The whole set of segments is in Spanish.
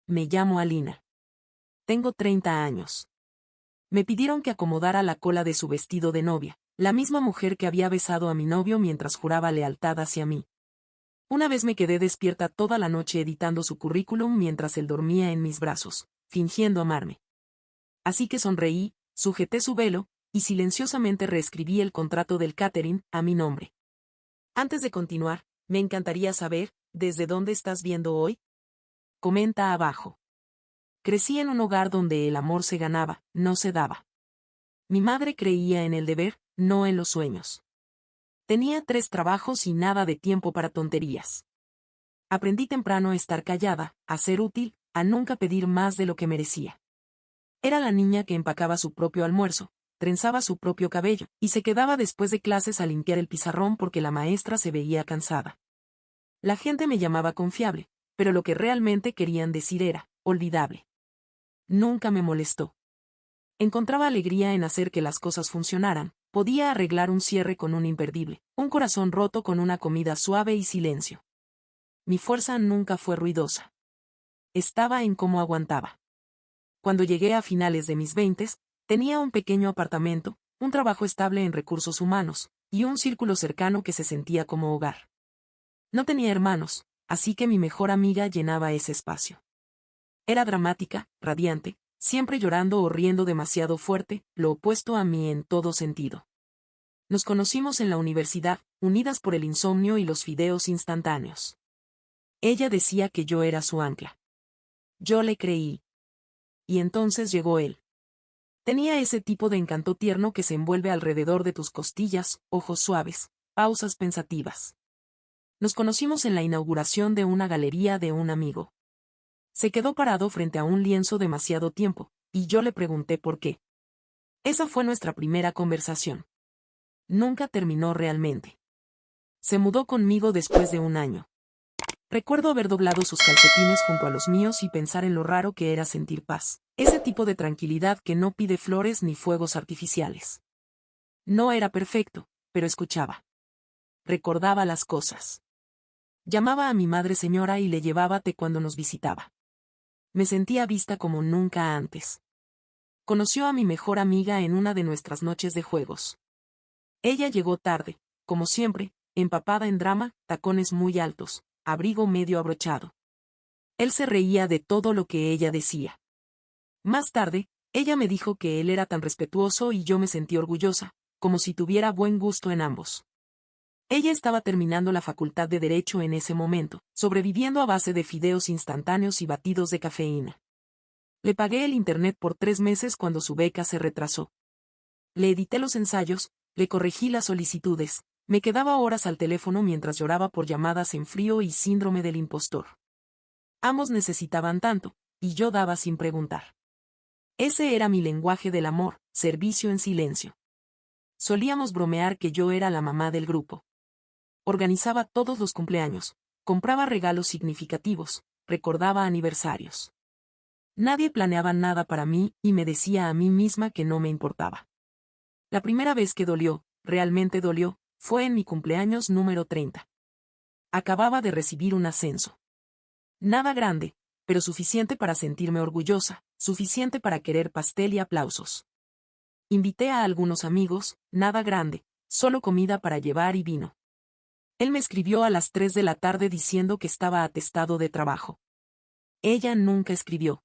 me llamo Alina. Tengo 30 años. Me pidieron que acomodara la cola de su vestido de novia, la misma mujer que había besado a mi novio mientras juraba lealtad hacia mí. Una vez me quedé despierta toda la noche editando su currículum mientras él dormía en mis brazos, fingiendo amarme. Así que sonreí, sujeté su velo, y silenciosamente reescribí el contrato del catering a mi nombre. Antes de continuar, me encantaría saber, ¿desde dónde estás viendo hoy? Comenta abajo. Crecí en un hogar donde el amor se ganaba, no se daba. Mi madre creía en el deber, no en los sueños. Tenía 3 trabajos y nada de tiempo para tonterías. Aprendí temprano a estar callada, a ser útil, a nunca pedir más de lo que merecía. Era la niña que empacaba su propio almuerzo, trenzaba su propio cabello, y se quedaba después de clases a limpiar el pizarrón porque la maestra se veía cansada. La gente me llamaba confiable, pero lo que realmente querían decir era, olvidable. Nunca me molestó. Encontraba alegría en hacer que las cosas funcionaran, podía arreglar un cierre con un imperdible, un corazón roto con una comida suave y silencio. Mi fuerza nunca fue ruidosa. Estaba en cómo aguantaba. Cuando llegué a finales de mis 20, tenía un pequeño apartamento, un trabajo estable en recursos humanos, y un círculo cercano que se sentía como hogar. No tenía hermanos, así que mi mejor amiga llenaba ese espacio. Era dramática, radiante, siempre llorando o riendo demasiado fuerte, lo opuesto a mí en todo sentido. Nos conocimos en la universidad, unidas por el insomnio y los fideos instantáneos. Ella decía que yo era su ancla. Yo le creí. Y entonces llegó él. Tenía ese tipo de encanto tierno que se envuelve alrededor de tus costillas, ojos suaves, pausas pensativas. Nos conocimos en la inauguración de una galería de un amigo. Se quedó parado frente a un lienzo demasiado tiempo, y yo le pregunté por qué. Esa fue nuestra primera conversación. Nunca terminó realmente. Se mudó conmigo después de un año. Recuerdo haber doblado sus calcetines junto a los míos y pensar en lo raro que era sentir paz, ese tipo de tranquilidad que no pide flores ni fuegos artificiales. No era perfecto, pero escuchaba. Recordaba las cosas. Llamaba a mi madre señora y le llevaba té cuando nos visitaba. Me sentía vista como nunca antes. Conoció a mi mejor amiga en una de nuestras noches de juegos. Ella llegó tarde, como siempre, empapada en drama, tacones muy altos, abrigo medio abrochado. Él se reía de todo lo que ella decía. Más tarde, ella me dijo que él era tan respetuoso y yo me sentí orgullosa, como si tuviera buen gusto en ambos. Ella estaba terminando la facultad de Derecho en ese momento, sobreviviendo a base de fideos instantáneos y batidos de cafeína. Le pagué el internet por 3 meses cuando su beca se retrasó. Le edité los ensayos, le corregí las solicitudes, me quedaba horas al teléfono mientras lloraba por llamadas en frío y síndrome del impostor. Ambos necesitaban tanto, y yo daba sin preguntar. Ese era mi lenguaje del amor, servicio en silencio. Solíamos bromear que yo era la mamá del grupo. Organizaba todos los cumpleaños, compraba regalos significativos, recordaba aniversarios. Nadie planeaba nada para mí y me decía a mí misma que no me importaba. La primera vez que dolió, realmente dolió, fue en mi cumpleaños número 30. Acababa de recibir un ascenso. Nada grande, pero suficiente para sentirme orgullosa, suficiente para querer pastel y aplausos. Invité a algunos amigos, nada grande, solo comida para llevar y vino. Él me escribió a las 3 de la tarde diciendo que estaba atestado de trabajo. Ella nunca escribió.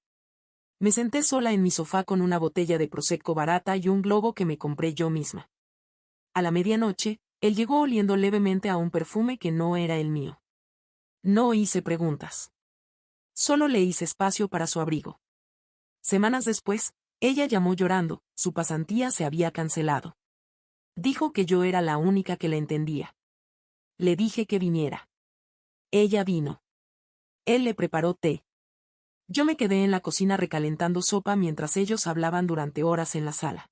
Me senté sola en mi sofá con una botella de prosecco barata y un globo que me compré yo misma. A la medianoche, él llegó oliendo levemente a un perfume que no era el mío. No hice preguntas. Solo le hice espacio para su abrigo. Semanas después, ella llamó llorando, su pasantía se había cancelado. Dijo que yo era la única que la entendía. Le dije que viniera. Ella vino. Él le preparó té. Yo me quedé en la cocina recalentando sopa mientras ellos hablaban durante horas en la sala.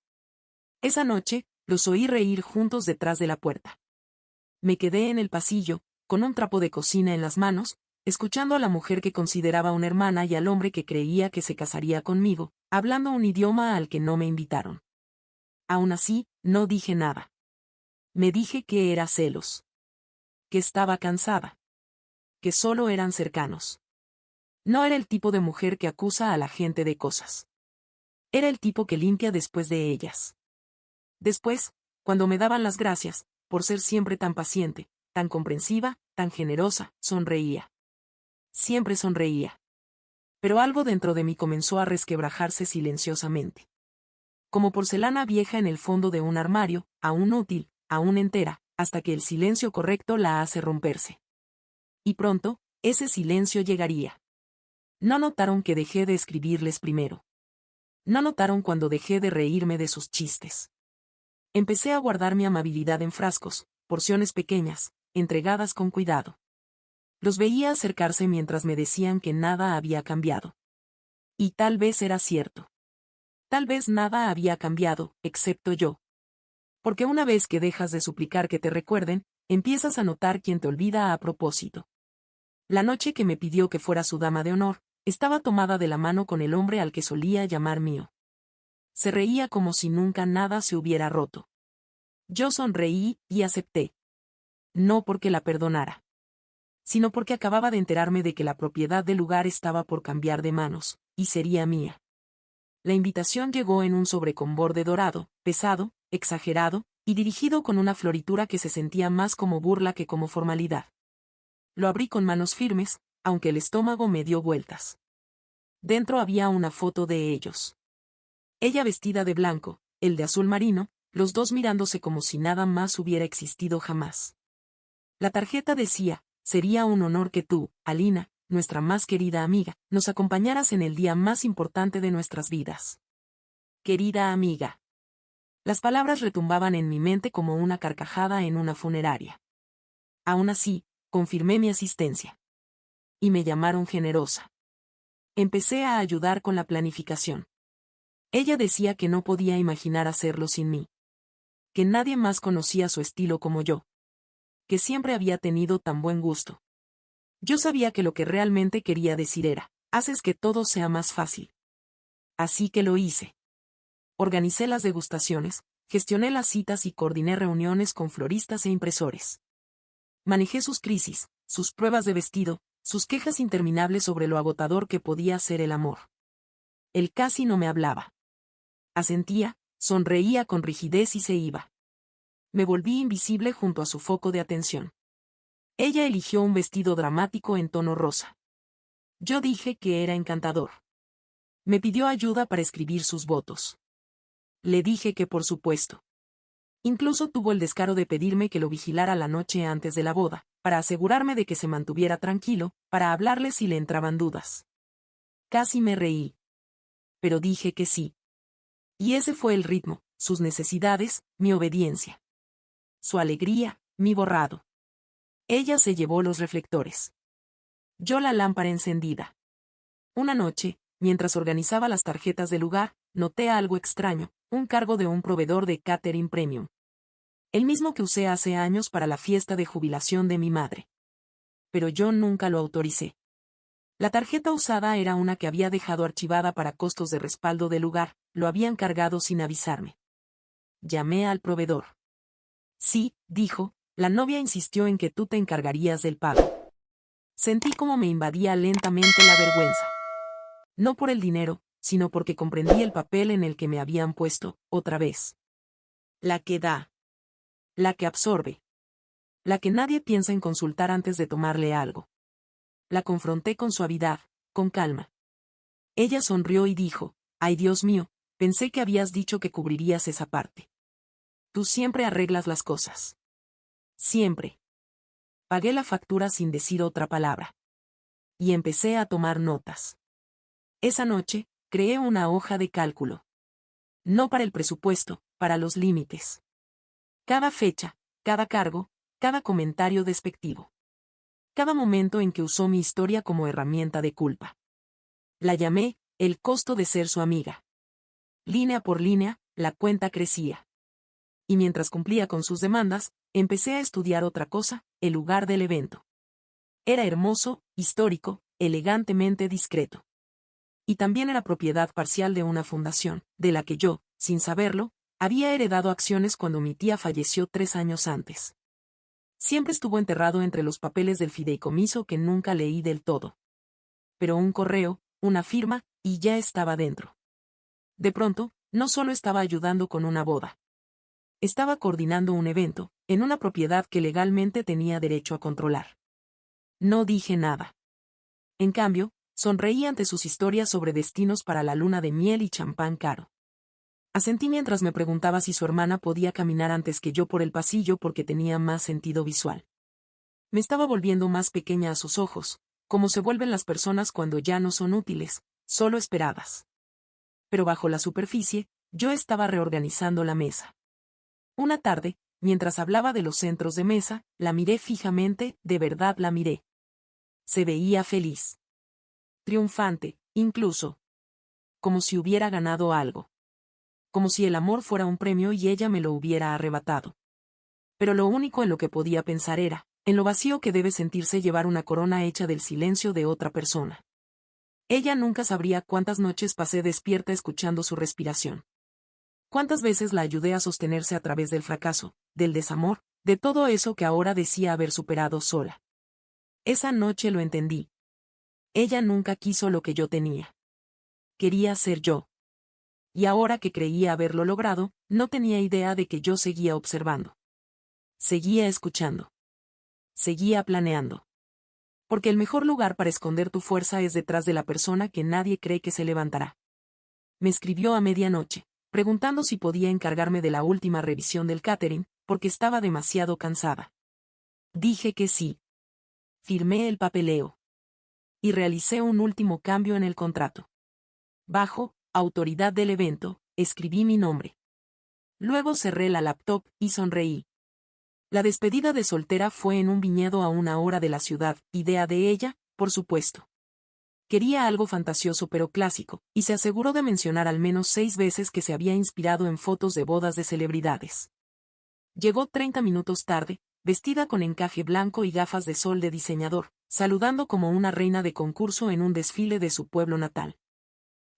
Esa noche, los oí reír juntos detrás de la puerta. Me quedé en el pasillo, con un trapo de cocina en las manos, escuchando a la mujer que consideraba una hermana y al hombre que creía que se casaría conmigo, hablando un idioma al que no me invitaron. Aún así, no dije nada. Me dije que era celos. Que estaba cansada. Que solo eran cercanos. No era el tipo de mujer que acusa a la gente de cosas. Era el tipo que limpia después de ellas. Después, cuando me daban las gracias, por ser siempre tan paciente, tan comprensiva, tan generosa, sonreía. Siempre sonreía. Pero algo dentro de mí comenzó a resquebrajarse silenciosamente. Como porcelana vieja en el fondo de un armario, aún útil, aún entera, hasta que el silencio correcto la hace romperse. Y pronto, ese silencio llegaría. No notaron que dejé de escribirles primero. No notaron cuando dejé de reírme de sus chistes. Empecé a guardar mi amabilidad en frascos, porciones pequeñas, entregadas con cuidado. Los veía acercarse mientras me decían que nada había cambiado. Y tal vez era cierto. Tal vez nada había cambiado, excepto yo. Porque una vez que dejas de suplicar que te recuerden, empiezas a notar quién te olvida a propósito. La noche que me pidió que fuera su dama de honor, estaba tomada de la mano con el hombre al que solía llamar mío. Se reía como si nunca nada se hubiera roto. Yo sonreí y acepté. No porque la perdonara, sino porque acababa de enterarme de que la propiedad del lugar estaba por cambiar de manos, y sería mía. La invitación llegó en un sobre con borde dorado, pesado, exagerado, y dirigido con una floritura que se sentía más como burla que como formalidad. Lo abrí con manos firmes, aunque el estómago me dio vueltas. Dentro había una foto de ellos. Ella vestida de blanco, él de azul marino, los dos mirándose como si nada más hubiera existido jamás. La tarjeta decía: sería un honor que tú, Alina, nuestra más querida amiga, nos acompañaras en el día más importante de nuestras vidas. Querida amiga. Las palabras retumbaban en mi mente como una carcajada en una funeraria. Aún así, confirmé mi asistencia. Y me llamaron generosa. Empecé a ayudar con la planificación. Ella decía que no podía imaginar hacerlo sin mí. Que nadie más conocía su estilo como yo. Que siempre había tenido tan buen gusto. Yo sabía que lo que realmente quería decir era: haces que todo sea más fácil. Así que lo hice. Organicé las degustaciones, gestioné las citas y coordiné reuniones con floristas e impresores. Manejé sus crisis, sus pruebas de vestido, sus quejas interminables sobre lo agotador que podía ser el amor. Él casi no me hablaba. Asentía, sonreía con rigidez y se iba. Me volví invisible junto a su foco de atención. Ella eligió un vestido dramático en tono rosa. Yo dije que era encantador. Me pidió ayuda para escribir sus votos. Le dije que por supuesto. Incluso tuvo el descaro de pedirme que lo vigilara la noche antes de la boda, para asegurarme de que se mantuviera tranquilo, para hablarle si le entraban dudas. Casi me reí. Pero dije que sí. Y ese fue el ritmo, sus necesidades, mi obediencia. Su alegría, mi borrado. Ella se llevó los reflectores. Yo la lámpara encendida. Una noche, mientras organizaba las tarjetas del lugar, noté algo extraño: un cargo de un proveedor de catering premium. El mismo que usé hace años para la fiesta de jubilación de mi madre. Pero yo nunca lo autoricé. La tarjeta usada era una que había dejado archivada para costos de respaldo del lugar, lo habían cargado sin avisarme. Llamé al proveedor. Sí, dijo, la novia insistió en que tú te encargarías del pago. Sentí como me invadía lentamente la vergüenza. No por el dinero, sino porque comprendí el papel en el que me habían puesto, otra vez. La que da. La que absorbe. La que nadie piensa en consultar antes de tomarle algo. La confronté con suavidad, con calma. Ella sonrió y dijo: ay, Dios mío, pensé que habías dicho que cubrirías esa parte. Tú siempre arreglas las cosas. Siempre. Pagué la factura sin decir otra palabra. Y empecé a tomar notas. Esa noche, creé una hoja de cálculo. No para el presupuesto, para los límites. Cada fecha, cada cargo, cada comentario despectivo. Cada momento en que usó mi historia como herramienta de culpa. La llamé el costo de ser su amiga. Línea por línea, la cuenta crecía. Y mientras cumplía con sus demandas, empecé a estudiar otra cosa: el lugar del evento. Era hermoso, histórico, elegantemente discreto. Y también era propiedad parcial de una fundación, de la que yo, sin saberlo, había heredado acciones cuando mi tía falleció 3 años antes. Siempre estuvo enterrado entre los papeles del fideicomiso que nunca leí del todo. pero un correo, una firma, y ya estaba dentro. De pronto, no solo estaba ayudando con una boda. Estaba coordinando un evento, en una propiedad que legalmente tenía derecho a controlar. No dije nada. En cambio, sonreí ante sus historias sobre destinos para la luna de miel y champán caro. Asentí mientras me preguntaba si su hermana podía caminar antes que yo por el pasillo porque tenía más sentido visual. Me estaba volviendo más pequeña a sus ojos, como se vuelven las personas cuando ya no son útiles, solo esperadas. Pero bajo la superficie, yo estaba reorganizando la mesa. Una tarde, mientras hablaba de los centros de mesa, la miré fijamente, de verdad la miré. Se veía feliz. Triunfante, incluso. Como si hubiera ganado algo. Como si el amor fuera un premio y ella me lo hubiera arrebatado. Pero lo único en lo que podía pensar era, en lo vacío que debe sentirse llevar una corona hecha del silencio de otra persona. Ella nunca sabría cuántas noches pasé despierta escuchando su respiración. Cuántas veces la ayudé a sostenerse a través del fracaso, del desamor, de todo eso que ahora decía haber superado sola. Esa noche lo entendí. Ella nunca quiso lo que yo tenía. Quería ser yo. Y ahora que creía haberlo logrado, no tenía idea de que yo seguía observando. Seguía escuchando. Seguía planeando. Porque el mejor lugar para esconder tu fuerza es detrás de la persona que nadie cree que se levantará. Me escribió a medianoche, preguntando si podía encargarme de la última revisión del catering, porque estaba demasiado cansada. Dije que sí. Firmé el papeleo. Y realicé un último cambio en el contrato. Bajo, autoridad del evento, escribí mi nombre. Luego cerré la laptop y sonreí. La despedida de soltera fue en un viñedo a 1 hora de la ciudad, idea de ella, por supuesto. Quería algo fantasioso pero clásico, y se aseguró de mencionar al menos 6 veces que se había inspirado en fotos de bodas de celebridades. Llegó 30 minutos tarde, vestida con encaje blanco y gafas de sol de diseñador, saludando como una reina de concurso en un desfile de su pueblo natal.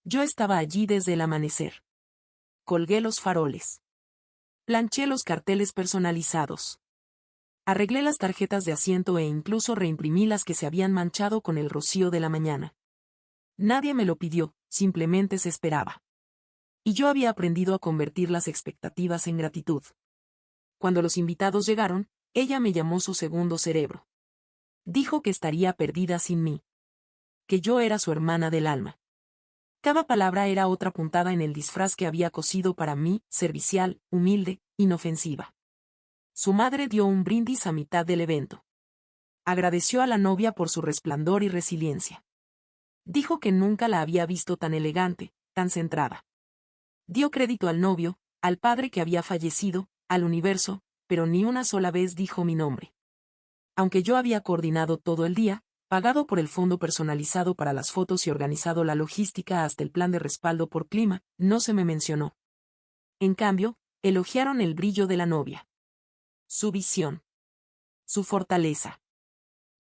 Yo estaba allí desde el amanecer. Colgué los faroles. Planché los carteles personalizados. Arreglé las tarjetas de asiento e incluso reimprimí las que se habían manchado con el rocío de la mañana. Nadie me lo pidió, simplemente se esperaba. Y yo había aprendido a convertir las expectativas en gratitud. Cuando los invitados llegaron, ella me llamó su segundo cerebro. Dijo que estaría perdida sin mí. Que yo era su hermana del alma. Cada palabra era otra puntada en el disfraz que había cosido para mí, servicial, humilde, inofensiva. Su madre dio un brindis a mitad del evento. Agradeció a la novia por su resplandor y resiliencia. Dijo que nunca la había visto tan elegante, tan centrada. Dio crédito al novio, al padre que había fallecido, al universo, pero ni una sola vez dijo mi nombre. Aunque yo había coordinado todo el día, pagado por el fondo personalizado para las fotos y organizado la logística hasta el plan de respaldo por clima, no se me mencionó. En cambio, elogiaron el brillo de la novia. Su visión. Su fortaleza.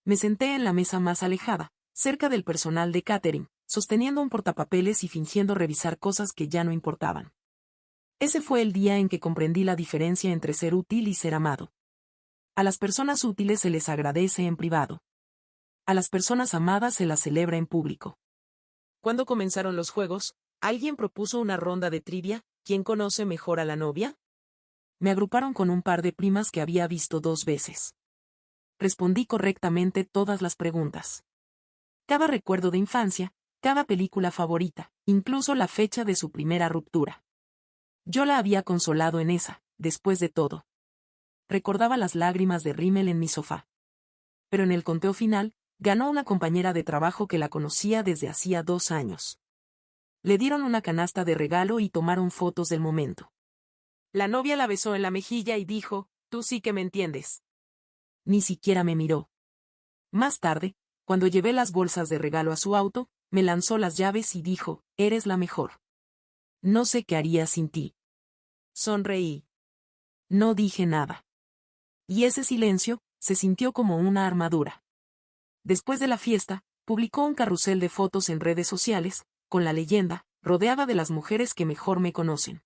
Me senté en la mesa más alejada, cerca del personal de catering, sosteniendo un portapapeles y fingiendo revisar cosas que ya no importaban. Ese fue el día en que comprendí la diferencia entre ser útil y ser amado. A las personas útiles se les agradece en privado. A las personas amadas se las celebra en público. Cuando comenzaron los juegos, alguien propuso una ronda de trivia, ¿quién conoce mejor a la novia? Me agruparon con un par de primas que había visto 2 veces. Respondí correctamente todas las preguntas. Cada recuerdo de infancia, cada película favorita, incluso la fecha de su primera ruptura. Yo la había consolado en esa, después de todo. Recordaba las lágrimas de Rimmel en mi sofá. Pero en el conteo final, ganó una compañera de trabajo que la conocía desde hacía 2 años. Le dieron una canasta de regalo y tomaron fotos del momento. La novia la besó en la mejilla y dijo, «Tú sí que me entiendes». Ni siquiera me miró. Más tarde, cuando llevé las bolsas de regalo a su auto, me lanzó las llaves y dijo, «Eres la mejor. No sé qué haría sin ti». Sonreí. No dije nada. Y ese silencio, se sintió como una armadura. Después de la fiesta, publicó un carrusel de fotos en redes sociales, con la leyenda, rodeada de las mujeres que mejor me conocen.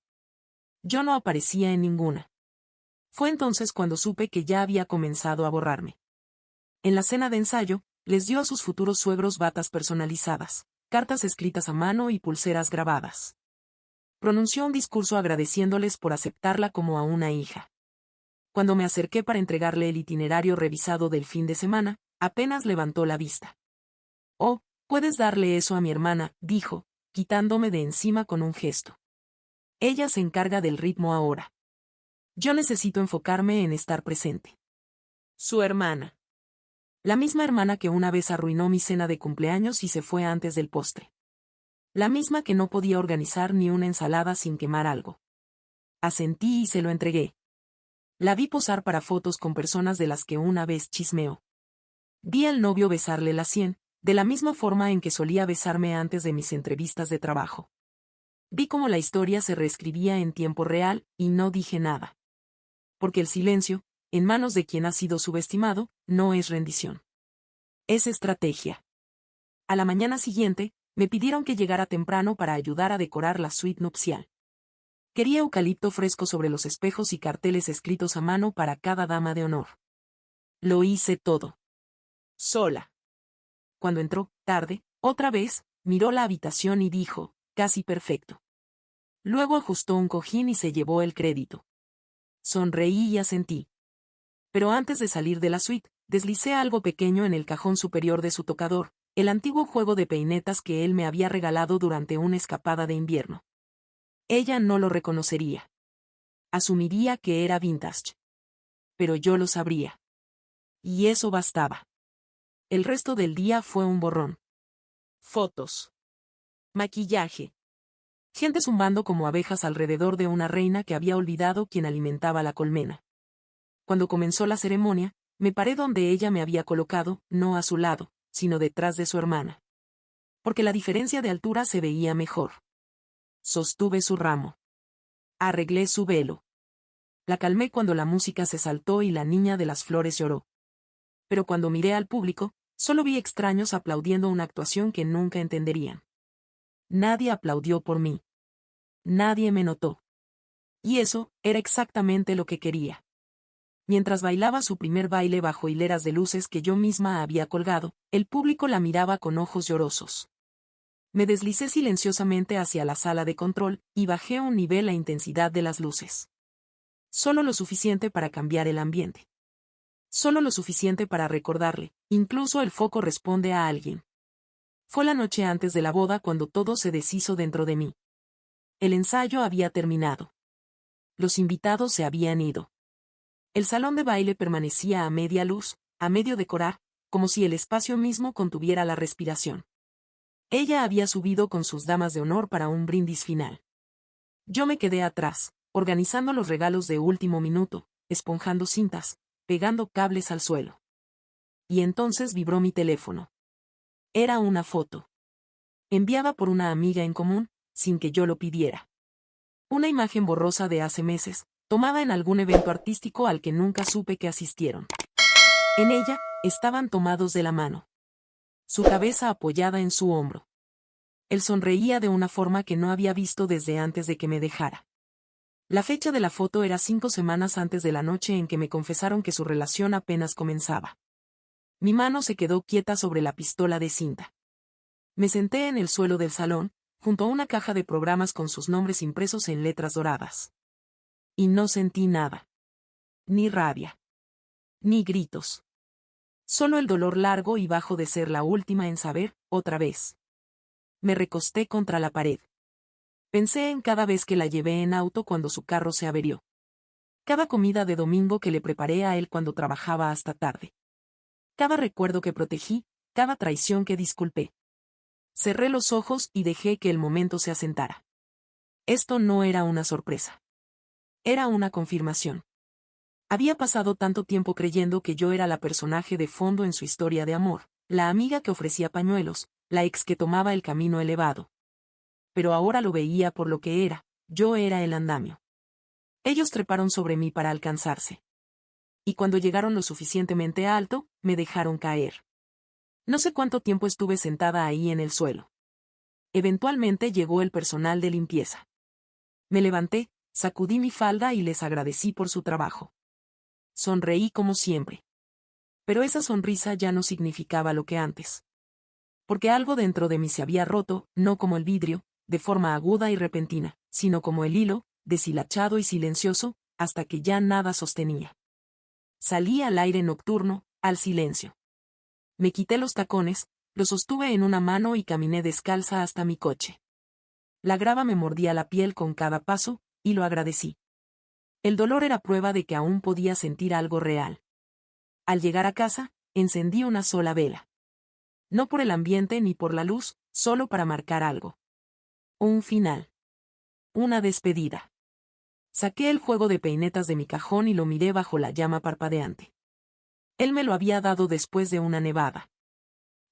Yo no aparecía en ninguna. Fue entonces cuando supe que ya había comenzado a borrarme. En la cena de ensayo, Les dio a sus futuros suegros batas personalizadas, cartas escritas a mano y pulseras grabadas. Pronunció un discurso agradeciéndoles por aceptarla como a una hija. Cuando me acerqué para entregarle el itinerario revisado del fin de semana, apenas levantó la vista. «Oh, puedes darle eso a mi hermana», dijo, quitándome de encima con un gesto. «Ella se encarga del ritmo ahora. Yo necesito enfocarme en estar presente». Su hermana. La misma hermana que una vez arruinó mi cena de cumpleaños y se fue antes del postre. La misma que no podía organizar ni una ensalada sin quemar algo. Asentí y se lo entregué. La vi posar para fotos con personas de las que una vez chismeó. Vi al novio besarle la sien, de la misma forma en que solía besarme antes de mis entrevistas de trabajo. Vi cómo la historia se reescribía en tiempo real, y no dije nada. Porque el silencio, en manos de quien ha sido subestimado, no es rendición. Es estrategia. A la mañana siguiente, me pidieron que llegara temprano para ayudar a decorar la suite nupcial. Quería eucalipto fresco sobre los espejos y carteles escritos a mano para cada dama de honor. Lo hice todo. Sola. Cuando entró, tarde, otra vez, miró la habitación y dijo, «Casi perfecto». Luego ajustó un cojín y se llevó el crédito. Sonreí y asentí. Pero antes de salir de la suite, deslicé algo pequeño en el cajón superior de su tocador, el antiguo juego de peinetas que él me había regalado durante una escapada de invierno. Ella no lo reconocería. Asumiría que era vintage. Pero yo lo sabría. Y eso bastaba. El resto del día fue un borrón. Fotos. Maquillaje. Gente zumbando como abejas alrededor de una reina que había olvidado quien alimentaba la colmena. Cuando comenzó la ceremonia, me paré donde ella me había colocado, no a su lado, sino detrás de su hermana. Porque la diferencia de altura se veía mejor. Sostuve su ramo. Arreglé su velo. La calmé cuando la música se saltó y la niña de las flores lloró. Pero cuando miré al público, solo vi extraños aplaudiendo una actuación que nunca entenderían. Nadie aplaudió por mí. Nadie me notó. Y eso era exactamente lo que quería. Mientras bailaba su primer baile bajo hileras de luces que yo misma había colgado, el público la miraba con ojos llorosos. Me deslicé silenciosamente hacia la sala de control, y bajé un nivel la intensidad de las luces. Solo lo suficiente para cambiar el ambiente. Solo lo suficiente para recordarle, incluso el foco responde a alguien. Fue la noche antes de la boda cuando todo se deshizo dentro de mí. El ensayo había terminado. Los invitados se habían ido. El salón de baile permanecía a media luz, a medio decorar, como si el espacio mismo contuviera la respiración. Ella había subido con sus damas de honor para un brindis final. Yo me quedé atrás, organizando los regalos de último minuto, esponjando cintas, pegando cables al suelo. Y entonces vibró mi teléfono. Era una foto. Enviada por una amiga en común, sin que yo lo pidiera. Una imagen borrosa de hace meses, tomada en algún evento artístico al que nunca supe que asistieron. En ella, estaban tomados de la mano. Su cabeza apoyada en su hombro. Él sonreía de una forma que no había visto desde antes de que me dejara. La fecha de la foto era 5 semanas antes de la noche en que me confesaron que su relación apenas comenzaba. Mi mano se quedó quieta sobre la pistola de cinta. Me senté en el suelo del salón, junto a una caja de programas con sus nombres impresos en letras doradas. Y no sentí nada. Ni rabia. Ni gritos. Solo el dolor largo y bajo de ser la última en saber, otra vez. Me recosté contra la pared. Pensé en cada vez que la llevé en auto cuando su carro se averió. Cada comida de domingo que le preparé a él cuando trabajaba hasta tarde. Cada recuerdo que protegí, cada traición que disculpé. Cerré los ojos y dejé que el momento se asentara. Esto no era una sorpresa. Era una confirmación. Había pasado tanto tiempo creyendo que yo era la personaje de fondo en su historia de amor, la amiga que ofrecía pañuelos, la ex que tomaba el camino elevado. Pero ahora lo veía por lo que era, yo era el andamio. Ellos treparon sobre mí para alcanzarse. Y cuando llegaron lo suficientemente alto, me dejaron caer. No sé cuánto tiempo estuve sentada ahí en el suelo. Eventualmente llegó el personal de limpieza. Me levanté, sacudí mi falda y les agradecí por su trabajo. Sonreí como siempre. Pero esa sonrisa ya no significaba lo que antes. Porque algo dentro de mí se había roto, no como el vidrio, de forma aguda y repentina, sino como el hilo, deshilachado y silencioso, hasta que ya nada sostenía. Salí al aire nocturno, al silencio. Me quité los tacones, los sostuve en una mano y caminé descalza hasta mi coche. La grava me mordía la piel con cada paso, y lo agradecí. El dolor era prueba de que aún podía sentir algo real. Al llegar a casa, encendí una sola vela. No por el ambiente ni por la luz, solo para marcar algo. Un final. Una despedida. Saqué el juego de peinetas de mi cajón y lo miré bajo la llama parpadeante. Él me lo había dado después de una nevada.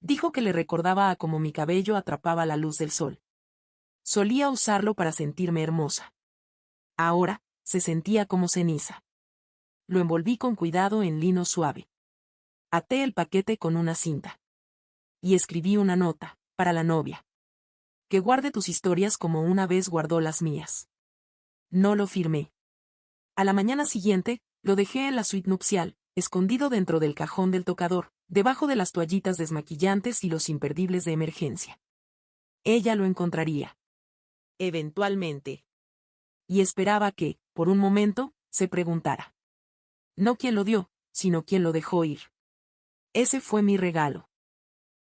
Dijo que le recordaba a cómo mi cabello atrapaba la luz del sol. Solía usarlo para sentirme hermosa. Ahora, se sentía como ceniza. Lo envolví con cuidado en lino suave. Até el paquete con una cinta. Y escribí una nota, para la novia. Que guarde tus historias como una vez guardó las mías. No lo firmé. A la mañana siguiente, lo dejé en la suite nupcial, escondido dentro del cajón del tocador, debajo de las toallitas desmaquillantes y los imperdibles de emergencia. Ella lo encontraría. Eventualmente. Y esperaba que, por un momento, se preguntara. No quién lo dio, sino quién lo dejó ir. Ese fue mi regalo.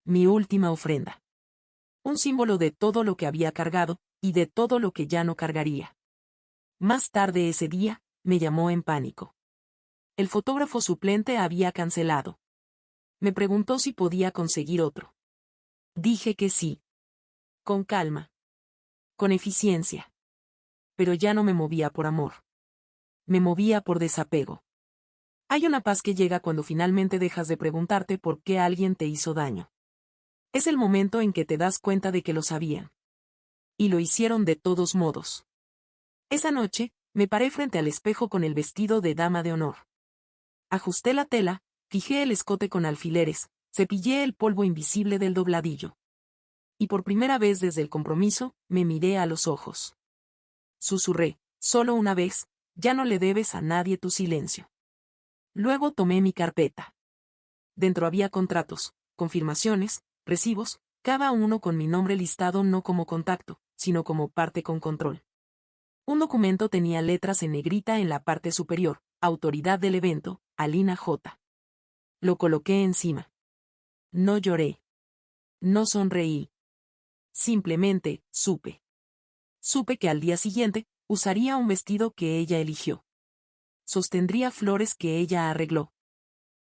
Mi última ofrenda. Un símbolo de todo lo que había cargado, y de todo lo que ya no cargaría. Más tarde ese día, me llamó en pánico. El fotógrafo suplente había cancelado. Me preguntó si podía conseguir otro. Dije que sí. Con calma. Con eficiencia. Pero ya no me movía por amor. Me movía por desapego. Hay una paz que llega cuando finalmente dejas de preguntarte por qué alguien te hizo daño. Es el momento en que te das cuenta de que lo sabían. Y lo hicieron de todos modos. Esa noche, me paré frente al espejo con el vestido de dama de honor. Ajusté la tela, fijé el escote con alfileres, cepillé el polvo invisible del dobladillo. Y por primera vez desde el compromiso, me miré a los ojos. Susurré, solo una vez, ya no le debes a nadie tu silencio. Luego tomé mi carpeta. Dentro había contratos, confirmaciones, recibos, cada uno con mi nombre listado no como contacto, sino como parte con control. Un documento tenía letras en negrita en la parte superior, autoridad del evento, Alina J. Lo coloqué encima. No lloré. No sonreí. Simplemente, supe. Supe que al día siguiente, usaría un vestido que ella eligió. Sostendría flores que ella arregló.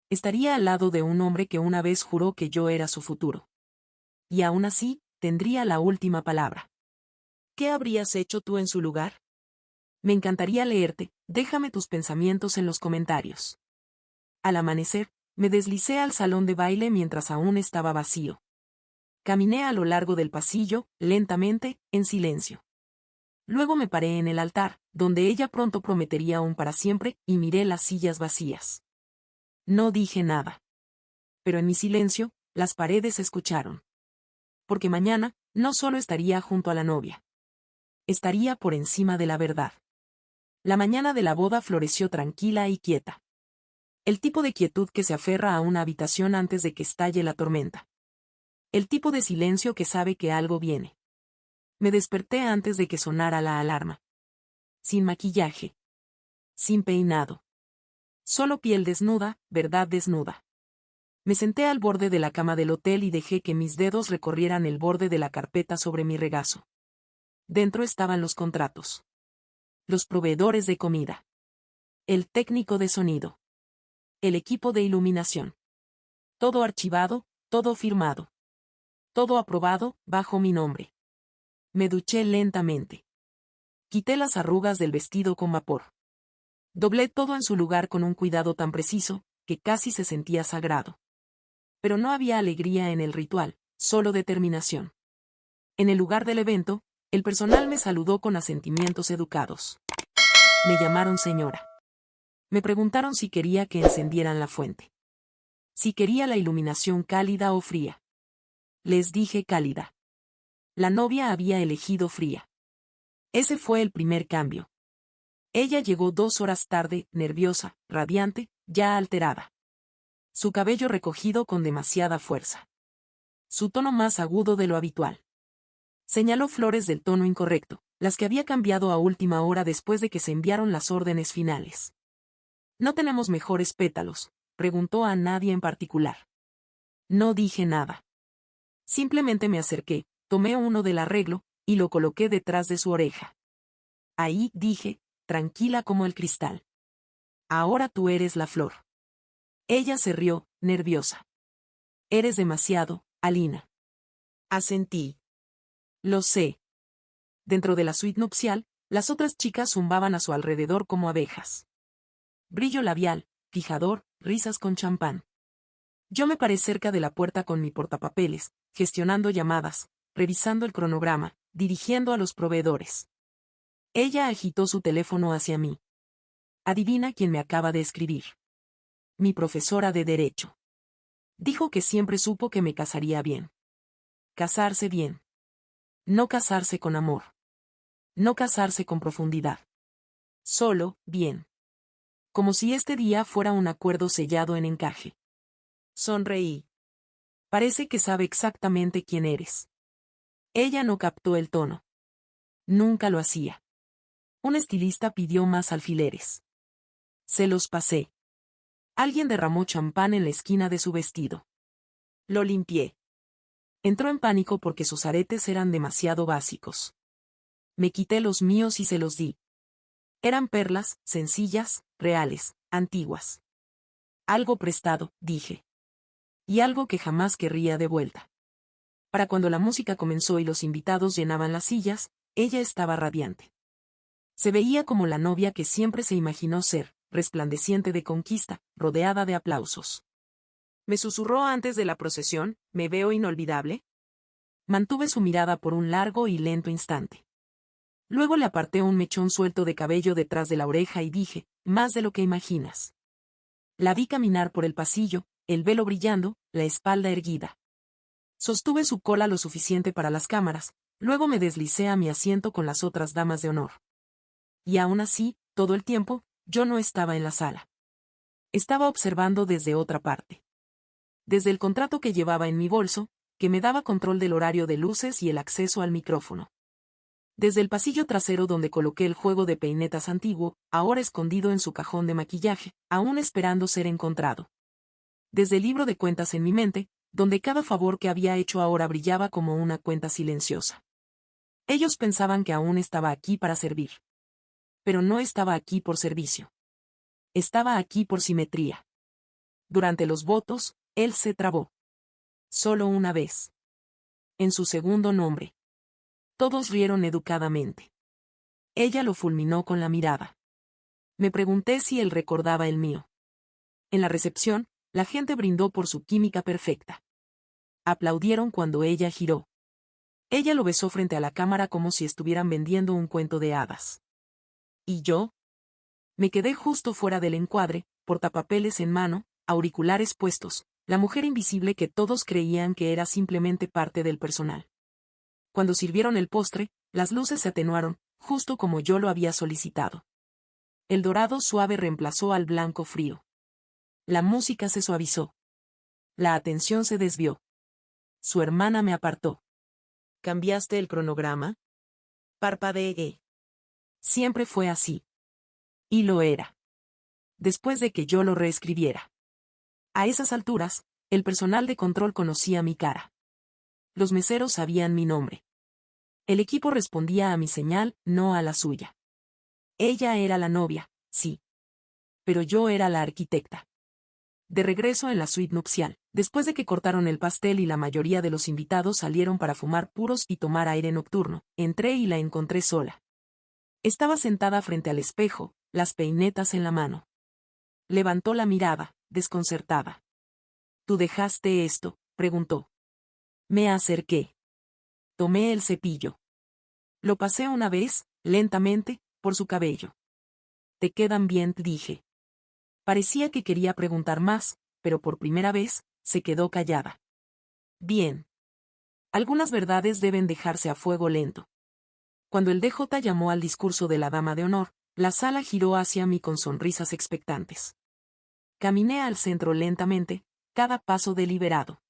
Estaría al lado de un hombre que una vez juró que yo era su futuro. Y aún así, tendría la última palabra. ¿Qué habrías hecho tú en su lugar? Me encantaría leerte, déjame tus pensamientos en los comentarios. Al amanecer, me deslicé al salón de baile mientras aún estaba vacío. Caminé a lo largo del pasillo, lentamente, en silencio. Luego me paré en el altar, donde ella pronto prometería un para siempre, y miré las sillas vacías. No dije nada. Pero en mi silencio, las paredes escucharon. Porque mañana, no solo estaría junto a la novia. Estaría por encima de la verdad. La mañana de la boda floreció tranquila y quieta. El tipo de quietud que se aferra a una habitación antes de que estalle la tormenta. El tipo de silencio que sabe que algo viene. Me desperté antes de que sonara la alarma. Sin maquillaje. Sin peinado. Solo piel desnuda, verdad desnuda. Me senté al borde de la cama del hotel y dejé que mis dedos recorrieran el borde de la carpeta sobre mi regazo. Dentro estaban los contratos. Los proveedores de comida. El técnico de sonido. El equipo de iluminación. Todo archivado, todo firmado. Todo aprobado, bajo mi nombre. Me duché lentamente. Quité las arrugas del vestido con vapor. Doblé todo en su lugar con un cuidado tan preciso, que casi se sentía sagrado. Pero no había alegría en el ritual, solo determinación. En el lugar del evento, el personal me saludó con asentimientos educados. Me llamaron señora. Me preguntaron si quería que encendieran la fuente. Si quería la iluminación cálida o fría. Les dije cálida. La novia había elegido fría. Ese fue el primer cambio. Ella llegó 2 horas tarde, nerviosa, radiante, ya alterada. Su cabello recogido con demasiada fuerza. Su tono más agudo de lo habitual. Señaló flores del tono incorrecto, las que había cambiado a última hora después de que se enviaron las órdenes finales. ¿No tenemos mejores pétalos?, preguntó a nadie en particular. No dije nada. Simplemente me acerqué, tomé uno del arreglo, y lo coloqué detrás de su oreja. Ahí, dije, tranquila como el cristal. Ahora tú eres la flor. Ella se rió, nerviosa. Eres demasiado, Alina. Asentí. Lo sé. Dentro de la suite nupcial, las otras chicas zumbaban a su alrededor como abejas. Brillo labial, fijador, risas con champán. Yo me paré cerca de la puerta con mi portapapeles, gestionando llamadas, revisando el cronograma, dirigiendo a los proveedores. Ella agitó su teléfono hacia mí. Adivina quién me acaba de escribir. Mi profesora de Derecho. Dijo que siempre supo que me casaría bien. Casarse bien. No casarse con amor. No casarse con profundidad. Solo, bien. Como si este día fuera un acuerdo sellado en encaje. Sonreí. Parece que sabe exactamente quién eres. Ella no captó el tono. Nunca lo hacía. Un estilista pidió más alfileres. Se los pasé. Alguien derramó champán en la esquina de su vestido. Lo limpié. Entró en pánico porque sus aretes eran demasiado básicos. Me quité los míos y se los di. Eran perlas, sencillas, reales, antiguas. Algo prestado, dije. Y algo que jamás querría de vuelta. Para cuando la música comenzó y los invitados llenaban las sillas, ella estaba radiante. Se veía como la novia que siempre se imaginó ser, resplandeciente de conquista, rodeada de aplausos. Me susurró antes de la procesión, ¿me veo inolvidable? Mantuve su mirada por un largo y lento instante. Luego le aparté un mechón suelto de cabello detrás de la oreja y dije, más de lo que imaginas. La vi caminar por el pasillo, el velo brillando, la espalda erguida. Sostuve su cola lo suficiente para las cámaras, luego me deslicé a mi asiento con las otras damas de honor. Y aún así, todo el tiempo, yo no estaba en la sala. Estaba observando desde otra parte. Desde el contrato que llevaba en mi bolso, que me daba control del horario de luces y el acceso al micrófono. Desde el pasillo trasero donde coloqué el juego de peinetas antiguo, ahora escondido en su cajón de maquillaje, aún esperando ser encontrado. Desde el libro de cuentas en mi mente, donde cada favor que había hecho ahora brillaba como una cuenta silenciosa. Ellos pensaban que aún estaba aquí para servir. Pero no estaba aquí por servicio. Estaba aquí por simetría. Durante los votos, él se trabó. Solo una vez. En su segundo nombre. Todos rieron educadamente. Ella lo fulminó con la mirada. Me pregunté si él recordaba el mío. En la recepción, la gente brindó por su química perfecta. Aplaudieron cuando ella giró. Ella lo besó frente a la cámara como si estuvieran vendiendo un cuento de hadas. ¿Y yo? Me quedé justo fuera del encuadre, portapapeles en mano, auriculares puestos, la mujer invisible que todos creían que era simplemente parte del personal. Cuando sirvieron el postre, las luces se atenuaron, justo como yo lo había solicitado. El dorado suave reemplazó al blanco frío. La música se suavizó. La atención se desvió. Su hermana me apartó. ¿Cambiaste el cronograma? Parpadeé. Siempre fue así. Y lo era. Después de que yo lo reescribiera. A esas alturas, el personal de control conocía mi cara. Los meseros sabían mi nombre. El equipo respondía a mi señal, no a la suya. Ella era la novia, sí. Pero yo era la arquitecta. De regreso en la suite nupcial, después de que cortaron el pastel y la mayoría de los invitados salieron para fumar puros y tomar aire nocturno, entré y la encontré sola. Estaba sentada frente al espejo, las peinetas en la mano. Levantó la mirada, desconcertada. ¿Tú dejaste esto?, preguntó. Me acerqué. Tomé el cepillo. Lo pasé una vez, lentamente, por su cabello. ¿Te quedan bien?, dije. Parecía que quería preguntar más, pero por primera vez, se quedó callada. Bien. Algunas verdades deben dejarse a fuego lento. Cuando el DJ llamó al discurso de la dama de honor, la sala giró hacia mí con sonrisas expectantes. Caminé al centro lentamente, cada paso deliberado.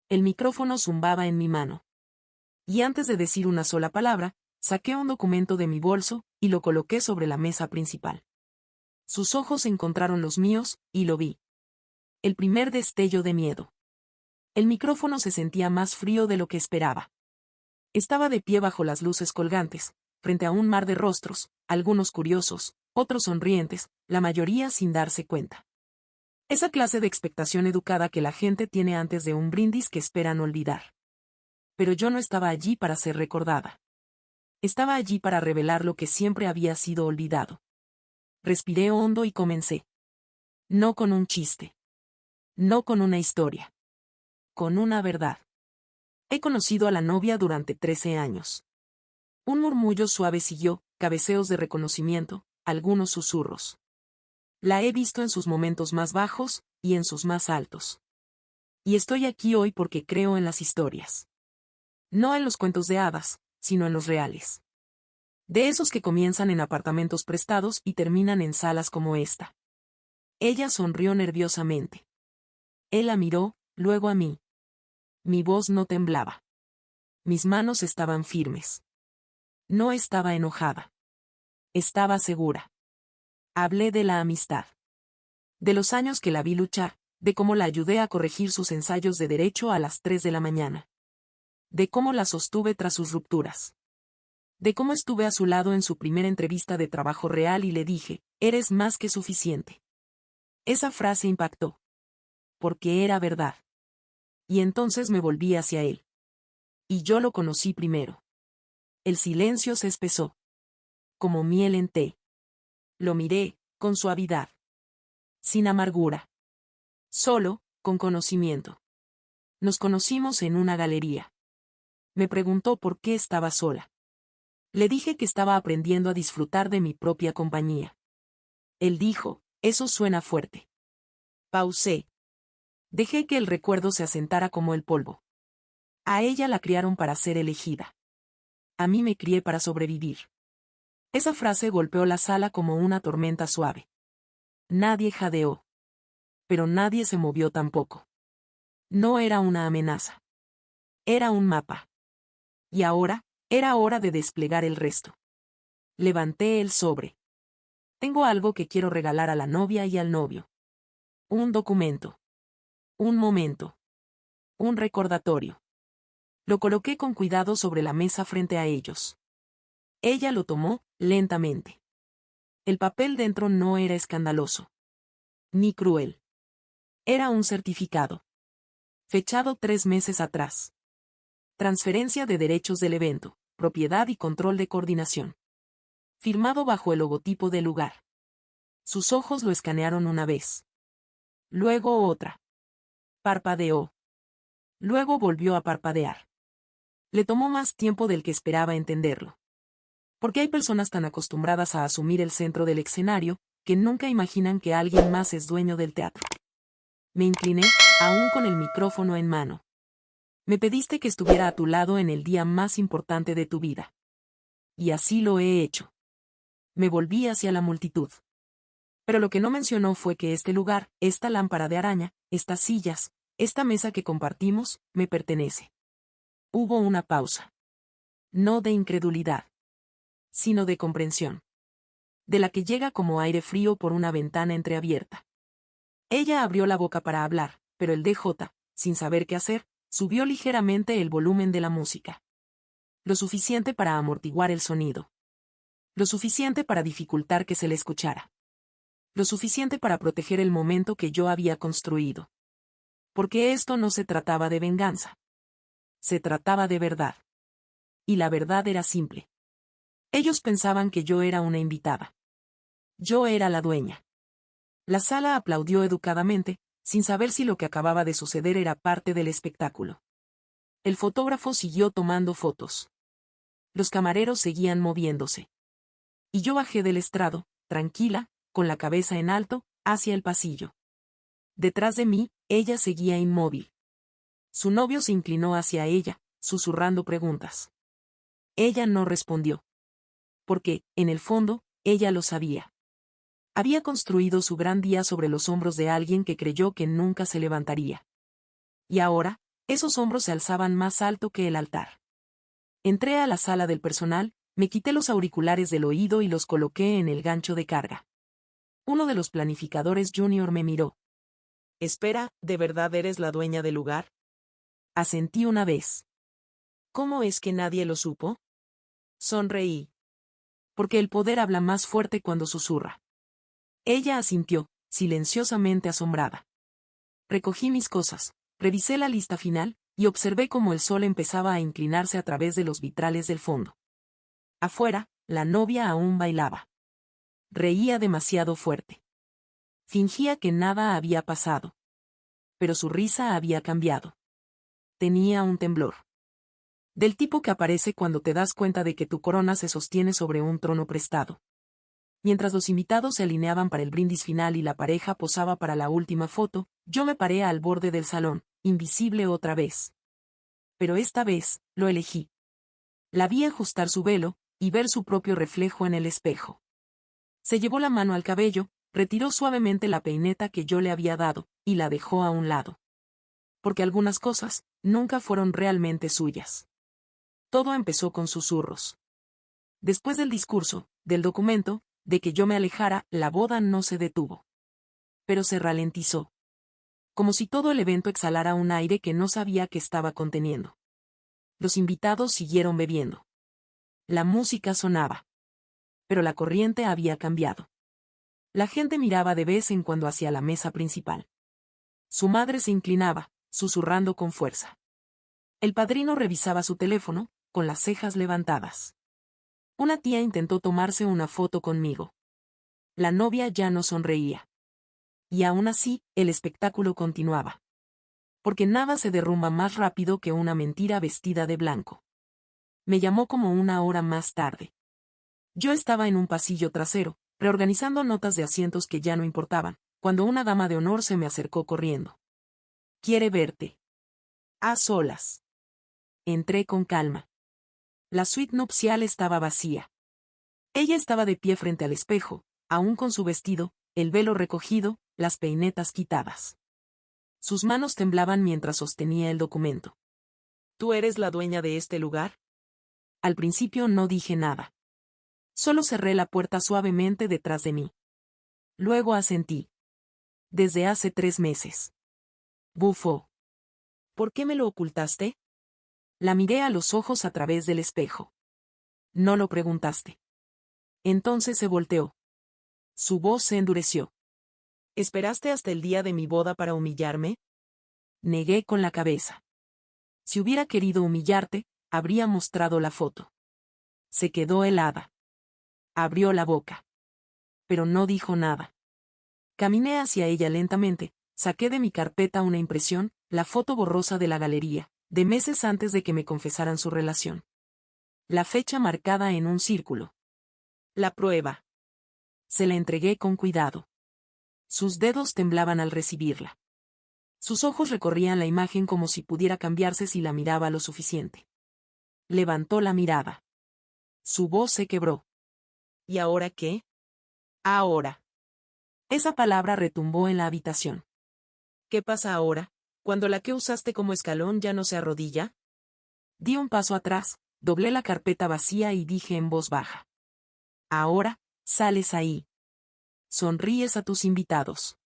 El micrófono zumbaba en mi mano. Y antes de decir una sola palabra, saqué un documento de mi bolso y lo coloqué sobre la mesa principal. Sus ojos encontraron los míos, y lo vi. El primer destello de miedo. El micrófono se sentía más frío de lo que esperaba. Estaba de pie bajo las luces colgantes, frente a un mar de rostros, algunos curiosos, otros sonrientes, la mayoría sin darse cuenta. Esa clase de expectación educada que la gente tiene antes de un brindis que esperan olvidar. Pero yo no estaba allí para ser recordada. Estaba allí para revelar lo que siempre había sido olvidado. Respiré hondo y comencé. No con un chiste. No con una historia. Con una verdad. He conocido a la novia durante 13 años. Un murmullo suave siguió, cabeceos de reconocimiento, algunos susurros. La he visto en sus momentos más bajos, y en sus más altos. Y estoy aquí hoy porque creo en las historias. No en los cuentos de hadas, sino en los reales. De esos que comienzan en apartamentos prestados y terminan en salas como esta. Ella sonrió nerviosamente. Él la miró, luego a mí. Mi voz no temblaba. Mis manos estaban firmes. No estaba enojada. Estaba segura. Hablé de la amistad. De los años que la vi luchar, de cómo la ayudé a corregir sus ensayos de derecho a las 3 de la mañana. De cómo la sostuve tras sus rupturas. De cómo estuve a su lado en su primera entrevista de trabajo real y le dije, eres más que suficiente. Esa frase impactó. Porque era verdad. Y entonces me volví hacia él. Y yo lo conocí primero. El silencio se espesó. Como miel en té. Lo miré, con suavidad. Sin amargura. Solo, con conocimiento. Nos conocimos en una galería. Me preguntó por qué estaba sola. Le dije que estaba aprendiendo a disfrutar de mi propia compañía. Él dijo, eso suena fuerte. Pausé. Dejé que el recuerdo se asentara como el polvo. A ella la criaron para ser elegida. A mí me crié para sobrevivir. Esa frase golpeó la sala como una tormenta suave. Nadie jadeó. Pero nadie se movió tampoco. No era una amenaza. Era un mapa. Y ahora, era hora de desplegar el resto. Levanté el sobre. Tengo algo que quiero regalar a la novia y al novio. Un documento. Un momento. Un recordatorio. Lo coloqué con cuidado sobre la mesa frente a ellos. Ella lo tomó, lentamente. El papel dentro no era escandaloso. Ni cruel. Era un certificado. Fechado 3 meses atrás. Transferencia de derechos del evento, propiedad y control de coordinación. Firmado bajo el logotipo del lugar. Sus ojos lo escanearon una vez. Luego otra. Parpadeó. Luego volvió a parpadear. Le tomó más tiempo del que esperaba entenderlo. Porque hay personas tan acostumbradas a asumir el centro del escenario, que nunca imaginan que alguien más es dueño del teatro. Me incliné, aún con el micrófono en mano. Me pediste que estuviera a tu lado en el día más importante de tu vida. Y así lo he hecho. Me volví hacia la multitud. Pero lo que no mencionó fue que este lugar, esta lámpara de araña, estas sillas, esta mesa que compartimos, me pertenece. Hubo una pausa. No de incredulidad, sino de comprensión. De la que llega como aire frío por una ventana entreabierta. Ella abrió la boca para hablar, pero el DJ, sin saber qué hacer, subió ligeramente el volumen de la música. Lo suficiente para amortiguar el sonido. Lo suficiente para dificultar que se le escuchara. Lo suficiente para proteger el momento que yo había construido. Porque esto no se trataba de venganza. Se trataba de verdad. Y la verdad era simple. Ellos pensaban que yo era una invitada. Yo era la dueña. La sala aplaudió educadamente, sin saber si lo que acababa de suceder era parte del espectáculo. El fotógrafo siguió tomando fotos. Los camareros seguían moviéndose. Y yo bajé del estrado, tranquila, con la cabeza en alto, hacia el pasillo. Detrás de mí, ella seguía inmóvil. Su novio se inclinó hacia ella, susurrando preguntas. Ella no respondió. Porque, en el fondo, ella lo sabía. Había construido su gran día sobre los hombros de alguien que creyó que nunca se levantaría. Y ahora, esos hombros se alzaban más alto que el altar. Entré a la sala del personal, me quité los auriculares del oído y los coloqué en el gancho de carga. Uno de los planificadores junior me miró. Espera, ¿de verdad eres la dueña del lugar? Asentí una vez. ¿Cómo es que nadie lo supo? Sonreí. Porque el poder habla más fuerte cuando susurra. Ella asintió, silenciosamente asombrada. Recogí mis cosas, revisé la lista final, y observé cómo el sol empezaba a inclinarse a través de los vitrales del fondo. Afuera, la novia aún bailaba. Reía demasiado fuerte. Fingía que nada había pasado. Pero su risa había cambiado. Tenía un temblor. Del tipo que aparece cuando te das cuenta de que tu corona se sostiene sobre un trono prestado. Mientras los invitados se alineaban para el brindis final y la pareja posaba para la última foto, yo me paré al borde del salón, invisible otra vez. Pero esta vez, lo elegí. La vi ajustar su velo, y ver su propio reflejo en el espejo. Se llevó la mano al cabello, retiró suavemente la peineta que yo le había dado, y la dejó a un lado. Porque algunas cosas, nunca fueron realmente suyas. Todo empezó con susurros. Después del discurso, del documento, de que yo me alejara, la boda no se detuvo. Pero se ralentizó. Como si todo el evento exhalara un aire que no sabía que estaba conteniendo. Los invitados siguieron bebiendo. La música sonaba. Pero la corriente había cambiado. La gente miraba de vez en cuando hacia la mesa principal. Su madre se inclinaba, susurrando con fuerza. El padrino revisaba su teléfono, con las cejas levantadas. Una tía intentó tomarse una foto conmigo. La novia ya no sonreía. Y aún así, el espectáculo continuaba. Porque nada se derrumba más rápido que una mentira vestida de blanco. Me llamó como una hora más tarde. Yo estaba en un pasillo trasero, reorganizando notas de asientos que ya no importaban, cuando una dama de honor se me acercó corriendo. «Quiere verte». A solas. Entré con calma. La suite nupcial estaba vacía. Ella estaba de pie frente al espejo, aún con su vestido, el velo recogido, las peinetas quitadas. Sus manos temblaban mientras sostenía el documento. ¿Tú eres la dueña de este lugar? Al principio no dije nada. Solo cerré la puerta suavemente detrás de mí. Luego asentí. Desde hace 3 meses. Bufó. ¿Por qué me lo ocultaste? La miré a los ojos a través del espejo. No lo preguntaste. Entonces se volteó. Su voz se endureció. ¿Esperaste hasta el día de mi boda para humillarme? Negué con la cabeza. Si hubiera querido humillarte, habría mostrado la foto. Se quedó helada. Abrió la boca. Pero no dijo nada. Caminé hacia ella lentamente, saqué de mi carpeta una impresión, la foto borrosa de la galería, de meses antes de que me confesaran su relación. La fecha marcada en un círculo. La prueba. Se la entregué con cuidado. Sus dedos temblaban al recibirla. Sus ojos recorrían la imagen como si pudiera cambiarse si la miraba lo suficiente. Levantó la mirada. Su voz se quebró. ¿Y ahora qué? Ahora. Esa palabra retumbó en la habitación. ¿Qué pasa ahora, cuando la que usaste como escalón ya no se arrodilla? Di un paso atrás, doblé la carpeta vacía y dije en voz baja. Ahora, sales ahí. Sonríes a tus invitados.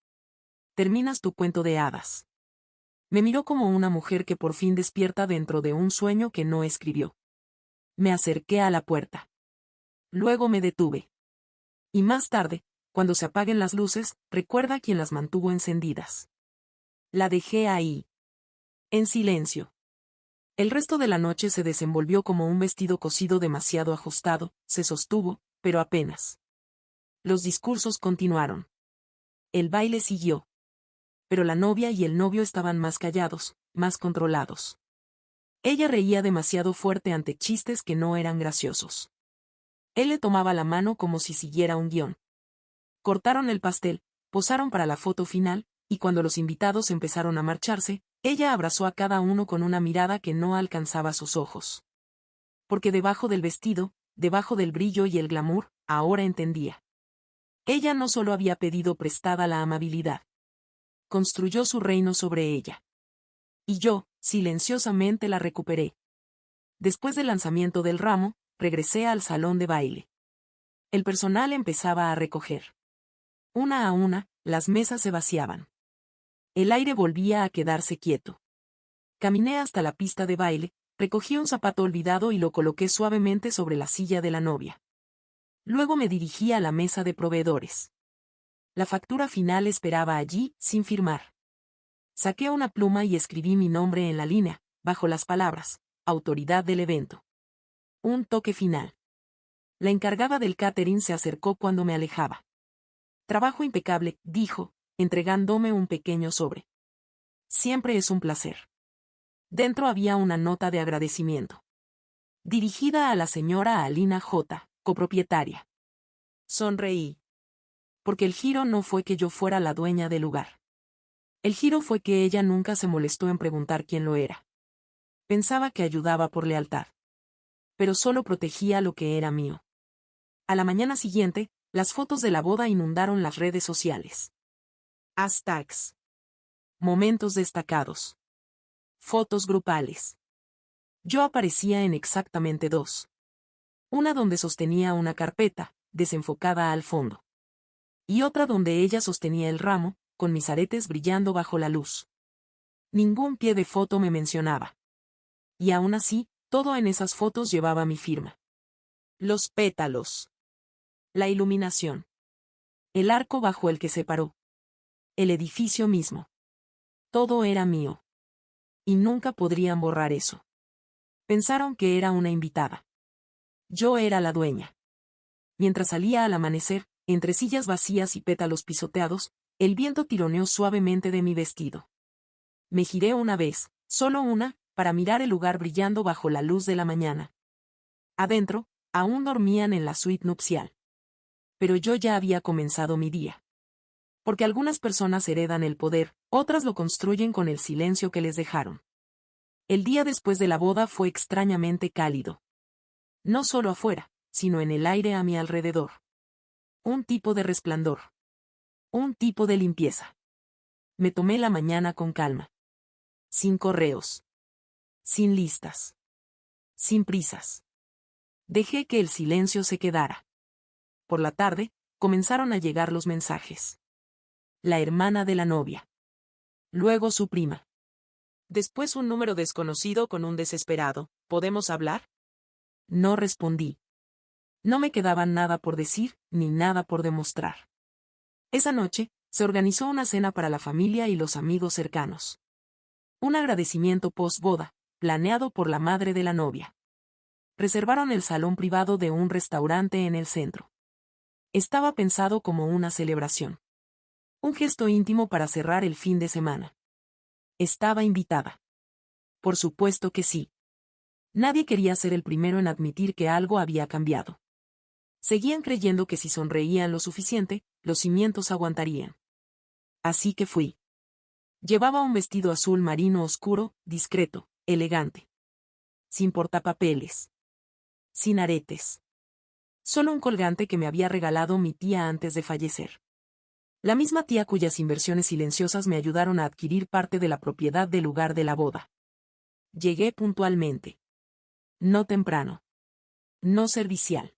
Terminas tu cuento de hadas. Me miró como una mujer que por fin despierta dentro de un sueño que no escribió. Me acerqué a la puerta. Luego me detuve. Y más tarde, cuando se apaguen las luces, recuerda quién las mantuvo encendidas. La dejé ahí. En silencio. El resto de la noche se desenvolvió como un vestido cosido demasiado ajustado, se sostuvo, pero apenas. Los discursos continuaron. El baile siguió. Pero la novia y el novio estaban más callados, más controlados. Ella reía demasiado fuerte ante chistes que no eran graciosos. Él le tomaba la mano como si siguiera un guión. Cortaron el pastel, posaron para la foto final, y cuando los invitados empezaron a marcharse, ella abrazó a cada uno con una mirada que no alcanzaba sus ojos. Porque debajo del vestido, debajo del brillo y el glamour, ahora entendía. Ella no solo había pedido prestada la amabilidad. Construyó su reino sobre ella. Y yo, silenciosamente la recuperé. Después del lanzamiento del ramo, regresé al salón de baile. El personal empezaba a recoger. Una a una, las mesas se vaciaban. El aire volvía a quedarse quieto. Caminé hasta la pista de baile, recogí un zapato olvidado y lo coloqué suavemente sobre la silla de la novia. Luego me dirigí a la mesa de proveedores. La factura final esperaba allí, sin firmar. Saqué una pluma y escribí mi nombre en la línea, bajo las palabras, autoridad del evento. Un toque final. La encargada del catering se acercó cuando me alejaba. Trabajo impecable, dijo, entregándome un pequeño sobre. Siempre es un placer. Dentro había una nota de agradecimiento. Dirigida a la señora Alina J., copropietaria. Sonreí. Porque el giro no fue que yo fuera la dueña del lugar. El giro fue que ella nunca se molestó en preguntar quién lo era. Pensaba que ayudaba por lealtad. Pero solo protegía lo que era mío. A la mañana siguiente, las fotos de la boda inundaron las redes sociales. Hashtags. Momentos destacados. Fotos grupales. Yo aparecía en exactamente 2. Una donde sostenía una carpeta, desenfocada al fondo. Y otra donde ella sostenía el ramo, con mis aretes brillando bajo la luz. Ningún pie de foto me mencionaba. Y aún así, todo en esas fotos llevaba mi firma. Los pétalos. La iluminación. El arco bajo el que se paró. El edificio mismo. Todo era mío. Y nunca podrían borrar eso. Pensaron que era una invitada. Yo era la dueña. Mientras salía al amanecer, entre sillas vacías y pétalos pisoteados, el viento tironeó suavemente de mi vestido. Me giré una vez, solo una, para mirar el lugar brillando bajo la luz de la mañana. Adentro, aún dormían en la suite nupcial. Pero yo ya había comenzado mi día. Porque algunas personas heredan el poder, otras lo construyen con el silencio que les dejaron. El día después de la boda fue extrañamente cálido. No solo afuera, sino en el aire a mi alrededor. Un tipo de resplandor. Un tipo de limpieza. Me tomé la mañana con calma. Sin correos. Sin listas. Sin prisas. Dejé que el silencio se quedara. Por la tarde, comenzaron a llegar los mensajes. La hermana de la novia. Luego su prima. Después un número desconocido con un desesperado. ¿Podemos hablar? No respondí. No me quedaba nada por decir, ni nada por demostrar. Esa noche, se organizó una cena para la familia y los amigos cercanos. Un agradecimiento post-boda, planeado por la madre de la novia. Reservaron el salón privado de un restaurante en el centro. Estaba pensado como una celebración. Un gesto íntimo para cerrar el fin de semana. Estaba invitada. Por supuesto que sí. Nadie quería ser el primero en admitir que algo había cambiado. Seguían creyendo que si sonreían lo suficiente, los cimientos aguantarían. Así que fui. Llevaba un vestido azul marino oscuro, discreto, elegante. Sin portapapeles. Sin aretes. Solo un colgante que me había regalado mi tía antes de fallecer. La misma tía cuyas inversiones silenciosas me ayudaron a adquirir parte de la propiedad del lugar de la boda. Llegué puntualmente. No temprano. No servicial.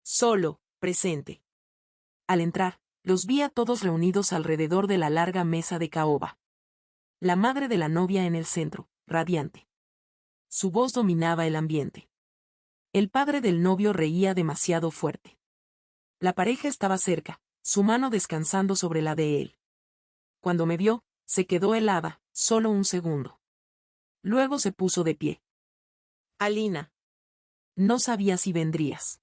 Solo, presente. Al entrar, los vi a todos reunidos alrededor de la larga mesa de caoba. La madre de la novia en el centro, radiante. Su voz dominaba el ambiente. El padre del novio reía demasiado fuerte. La pareja estaba cerca, su mano descansando sobre la de él. Cuando me vio, se quedó helada, solo un segundo. Luego se puso de pie. Alina. No sabía si vendrías.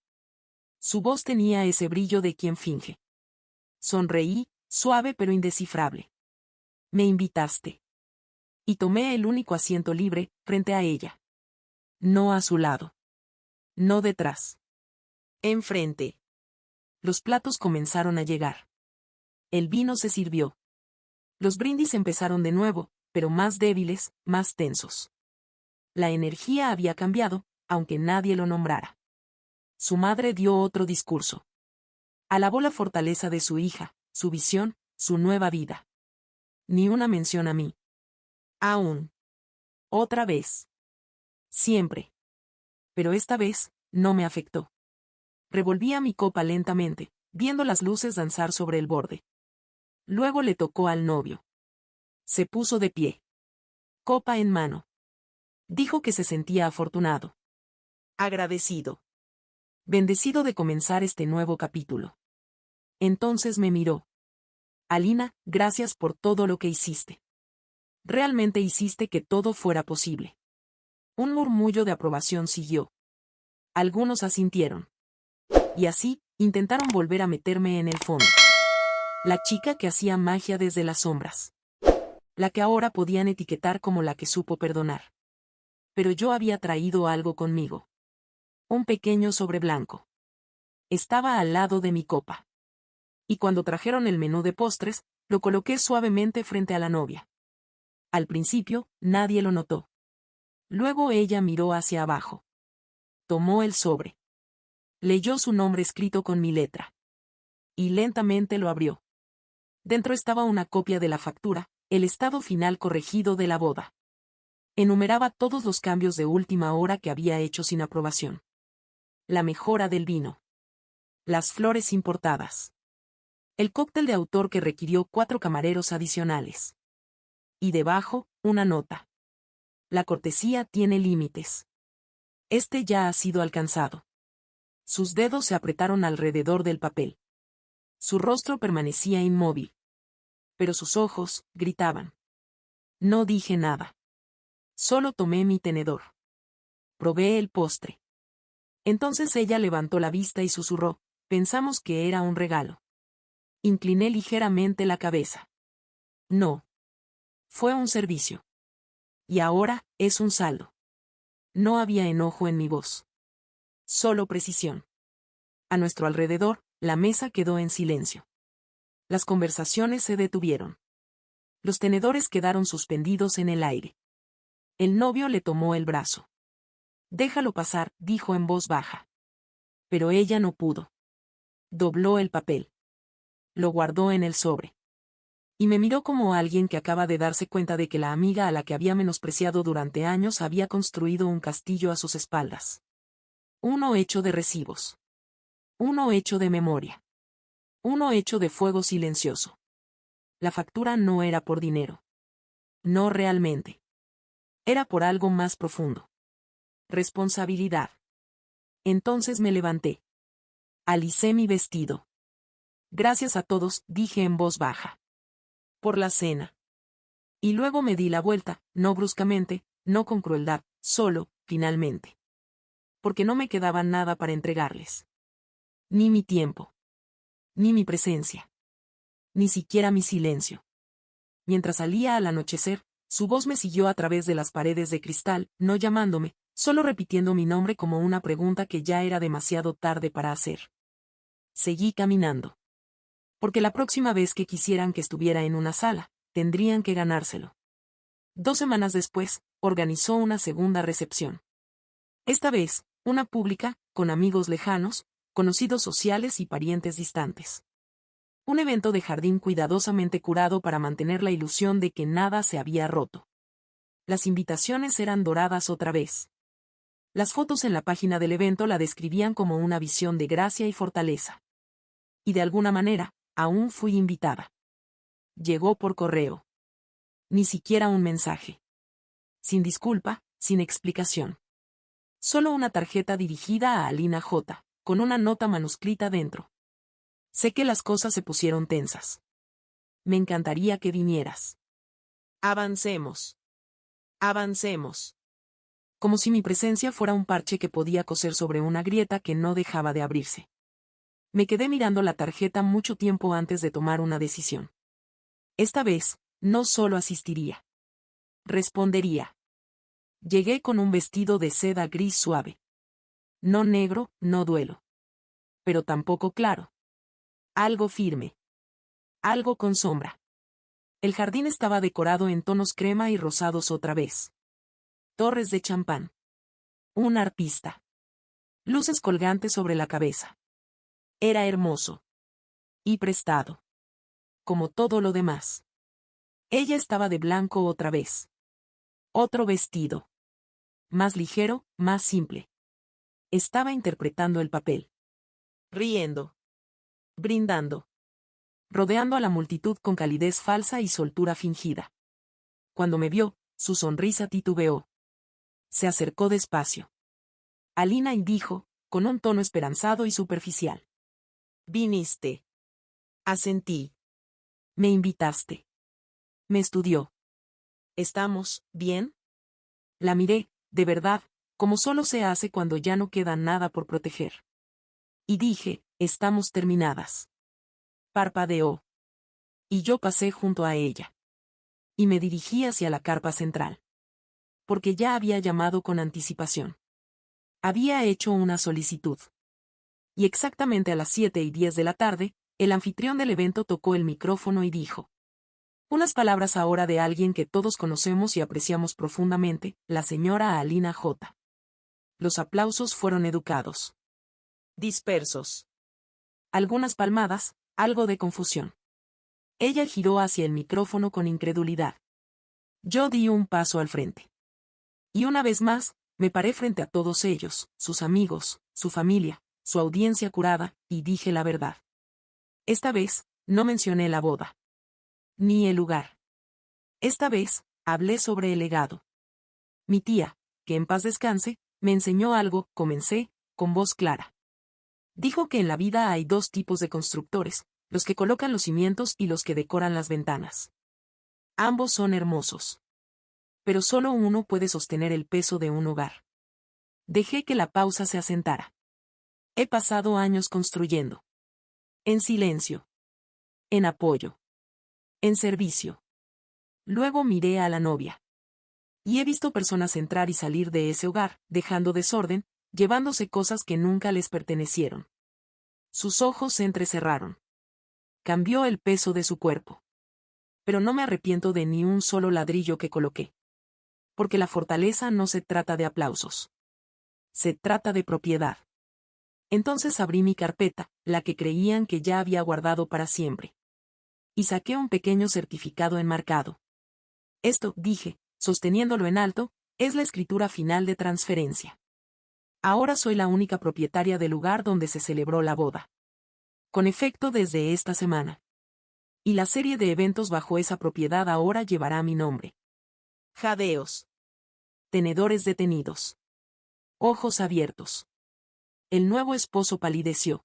Su voz tenía ese brillo de quien finge. Sonreí, suave pero indescifrable. Me invitaste. Y tomé el único asiento libre, frente a ella. No a su lado. No detrás. Enfrente. Los platos comenzaron a llegar. El vino se sirvió. Los brindis empezaron de nuevo, pero más débiles, más tensos. La energía había cambiado, aunque nadie lo nombrara. Su madre dio otro discurso. Alabó la fortaleza de su hija, su visión, su nueva vida. Ni una mención a mí. Aún. Otra vez. Siempre. Pero esta vez, no me afectó. Revolvía mi copa lentamente, viendo las luces danzar sobre el borde. Luego le tocó al novio. Se puso de pie. Copa en mano. Dijo que se sentía afortunado. Agradecido. Bendecido de comenzar este nuevo capítulo. Entonces me miró. Alina, gracias por todo lo que hiciste. Realmente hiciste que todo fuera posible. Un murmullo de aprobación siguió. Algunos asintieron. Y así, intentaron volver a meterme en el fondo. La chica que hacía magia desde las sombras. La que ahora podían etiquetar como la que supo perdonar. Pero yo había traído algo conmigo. Un pequeño sobre blanco. Estaba al lado de mi copa. Y cuando trajeron el menú de postres, lo coloqué suavemente frente a la novia. Al principio, nadie lo notó. Luego ella miró hacia abajo. Tomó el sobre. Leyó su nombre escrito con mi letra. Y lentamente lo abrió. Dentro estaba una copia de la factura, el estado final corregido de la boda. Enumeraba todos los cambios de última hora que había hecho sin aprobación. La mejora del vino. Las flores importadas. El cóctel de autor que requirió 4 camareros adicionales. Y debajo, una nota. La cortesía tiene límites. Este ya ha sido alcanzado. Sus dedos se apretaron alrededor del papel. Su rostro permanecía inmóvil. Pero sus ojos gritaban. No dije nada. Solo tomé mi tenedor. Probé el postre. Entonces ella levantó la vista y susurró, pensamos que era un regalo. Incliné ligeramente la cabeza. No. Fue un servicio. Y ahora, es un saldo. No había enojo en mi voz. Solo precisión. A nuestro alrededor, la mesa quedó en silencio. Las conversaciones se detuvieron. Los tenedores quedaron suspendidos en el aire. El novio le tomó el brazo. Déjalo pasar, dijo en voz baja. Pero ella no pudo. Dobló el papel. Lo guardó en el sobre. Y me miró como alguien que acaba de darse cuenta de que la amiga a la que había menospreciado durante años había construido un castillo a sus espaldas. Uno hecho de recibos. Uno hecho de memoria. Uno hecho de fuego silencioso. La factura no era por dinero. No realmente. Era por algo más profundo. Responsabilidad. Entonces me levanté. Alicé mi vestido. Gracias a todos, dije en voz baja. Por la cena. Y luego me di la vuelta, no bruscamente, no con crueldad, solo, finalmente. Porque no me quedaba nada para entregarles. Ni mi tiempo. Ni mi presencia. Ni siquiera mi silencio. Mientras salía al anochecer, su voz me siguió a través de las paredes de cristal, no llamándome, solo repitiendo mi nombre como una pregunta que ya era demasiado tarde para hacer. Seguí caminando. Porque la próxima vez que quisieran que estuviera en una sala, tendrían que ganárselo. 2 semanas después, organizó una segunda recepción. Esta vez, una pública, con amigos lejanos, conocidos sociales y parientes distantes. Un evento de jardín cuidadosamente curado para mantener la ilusión de que nada se había roto. Las invitaciones eran doradas otra vez. Las fotos en la página del evento la describían como una visión de gracia y fortaleza. Y de alguna manera, aún fui invitada. Llegó por correo. Ni siquiera un mensaje. Sin disculpa, sin explicación. Solo una tarjeta dirigida a Alina J., con una nota manuscrita dentro. Sé que las cosas se pusieron tensas. Me encantaría que vinieras. Avancemos. Avancemos. Como si mi presencia fuera un parche que podía coser sobre una grieta que no dejaba de abrirse. Me quedé mirando la tarjeta mucho tiempo antes de tomar una decisión. Esta vez, no solo asistiría. Respondería. Llegué con un vestido de seda gris suave. No negro, no duelo. Pero tampoco claro. Algo firme. Algo con sombra. El jardín estaba decorado en tonos crema y rosados otra vez. Torres de champán. Un arpista. Luces colgantes sobre la cabeza. Era hermoso. Y prestado. Como todo lo demás. Ella estaba de blanco otra vez. Otro vestido. Más ligero, más simple. Estaba interpretando el papel. Riendo. Brindando. Rodeando a la multitud con calidez falsa y soltura fingida. Cuando me vio, su sonrisa titubeó. Se acercó despacio. Alina y dijo, con un tono esperanzado y superficial. Viniste. Asentí. Me invitaste. Me estudió. ¿Estamos bien? La miré, de verdad, como solo se hace cuando ya no queda nada por proteger. Y dije, estamos terminadas. Parpadeó. Y yo pasé junto a ella. Y me dirigí hacia la carpa central. Porque ya había llamado con anticipación. Había hecho una solicitud. Y exactamente a las 7:10 de la tarde, el anfitrión del evento tocó el micrófono y dijo. Unas palabras ahora de alguien que todos conocemos y apreciamos profundamente, la señora Alina J. Los aplausos fueron educados. Dispersos. Algunas palmadas, algo de confusión. Ella giró hacia el micrófono con incredulidad. Yo di un paso al frente. Y una vez más, me paré frente a todos ellos, sus amigos, su familia, su audiencia curada, y dije la verdad. Esta vez, no mencioné la boda. Ni el lugar. Esta vez, hablé sobre el legado. Mi tía, que en paz descanse, me enseñó algo, comencé, con voz clara. Dijo que en la vida hay dos tipos de constructores, los que colocan los cimientos y los que decoran las ventanas. Ambos son hermosos. Pero solo uno puede sostener el peso de un hogar. Dejé que la pausa se asentara. He pasado años construyendo. En silencio. En apoyo. En servicio. Luego miré a la novia. Y he visto personas entrar y salir de ese hogar, dejando desorden, llevándose cosas que nunca les pertenecieron. Sus ojos se entrecerraron. Cambió el peso de su cuerpo. Pero no me arrepiento de ni un solo ladrillo que coloqué. Porque la fortaleza no se trata de aplausos. Se trata de propiedad. Entonces abrí mi carpeta, la que creían que ya había guardado para siempre. Y saqué un pequeño certificado enmarcado. Esto, dije, sosteniéndolo en alto, es la escritura final de transferencia. Ahora soy la única propietaria del lugar donde se celebró la boda. Con efecto desde esta semana. Y la serie de eventos bajo esa propiedad ahora llevará mi nombre. Jadeos. Tenedores detenidos. Ojos abiertos. El nuevo esposo palideció.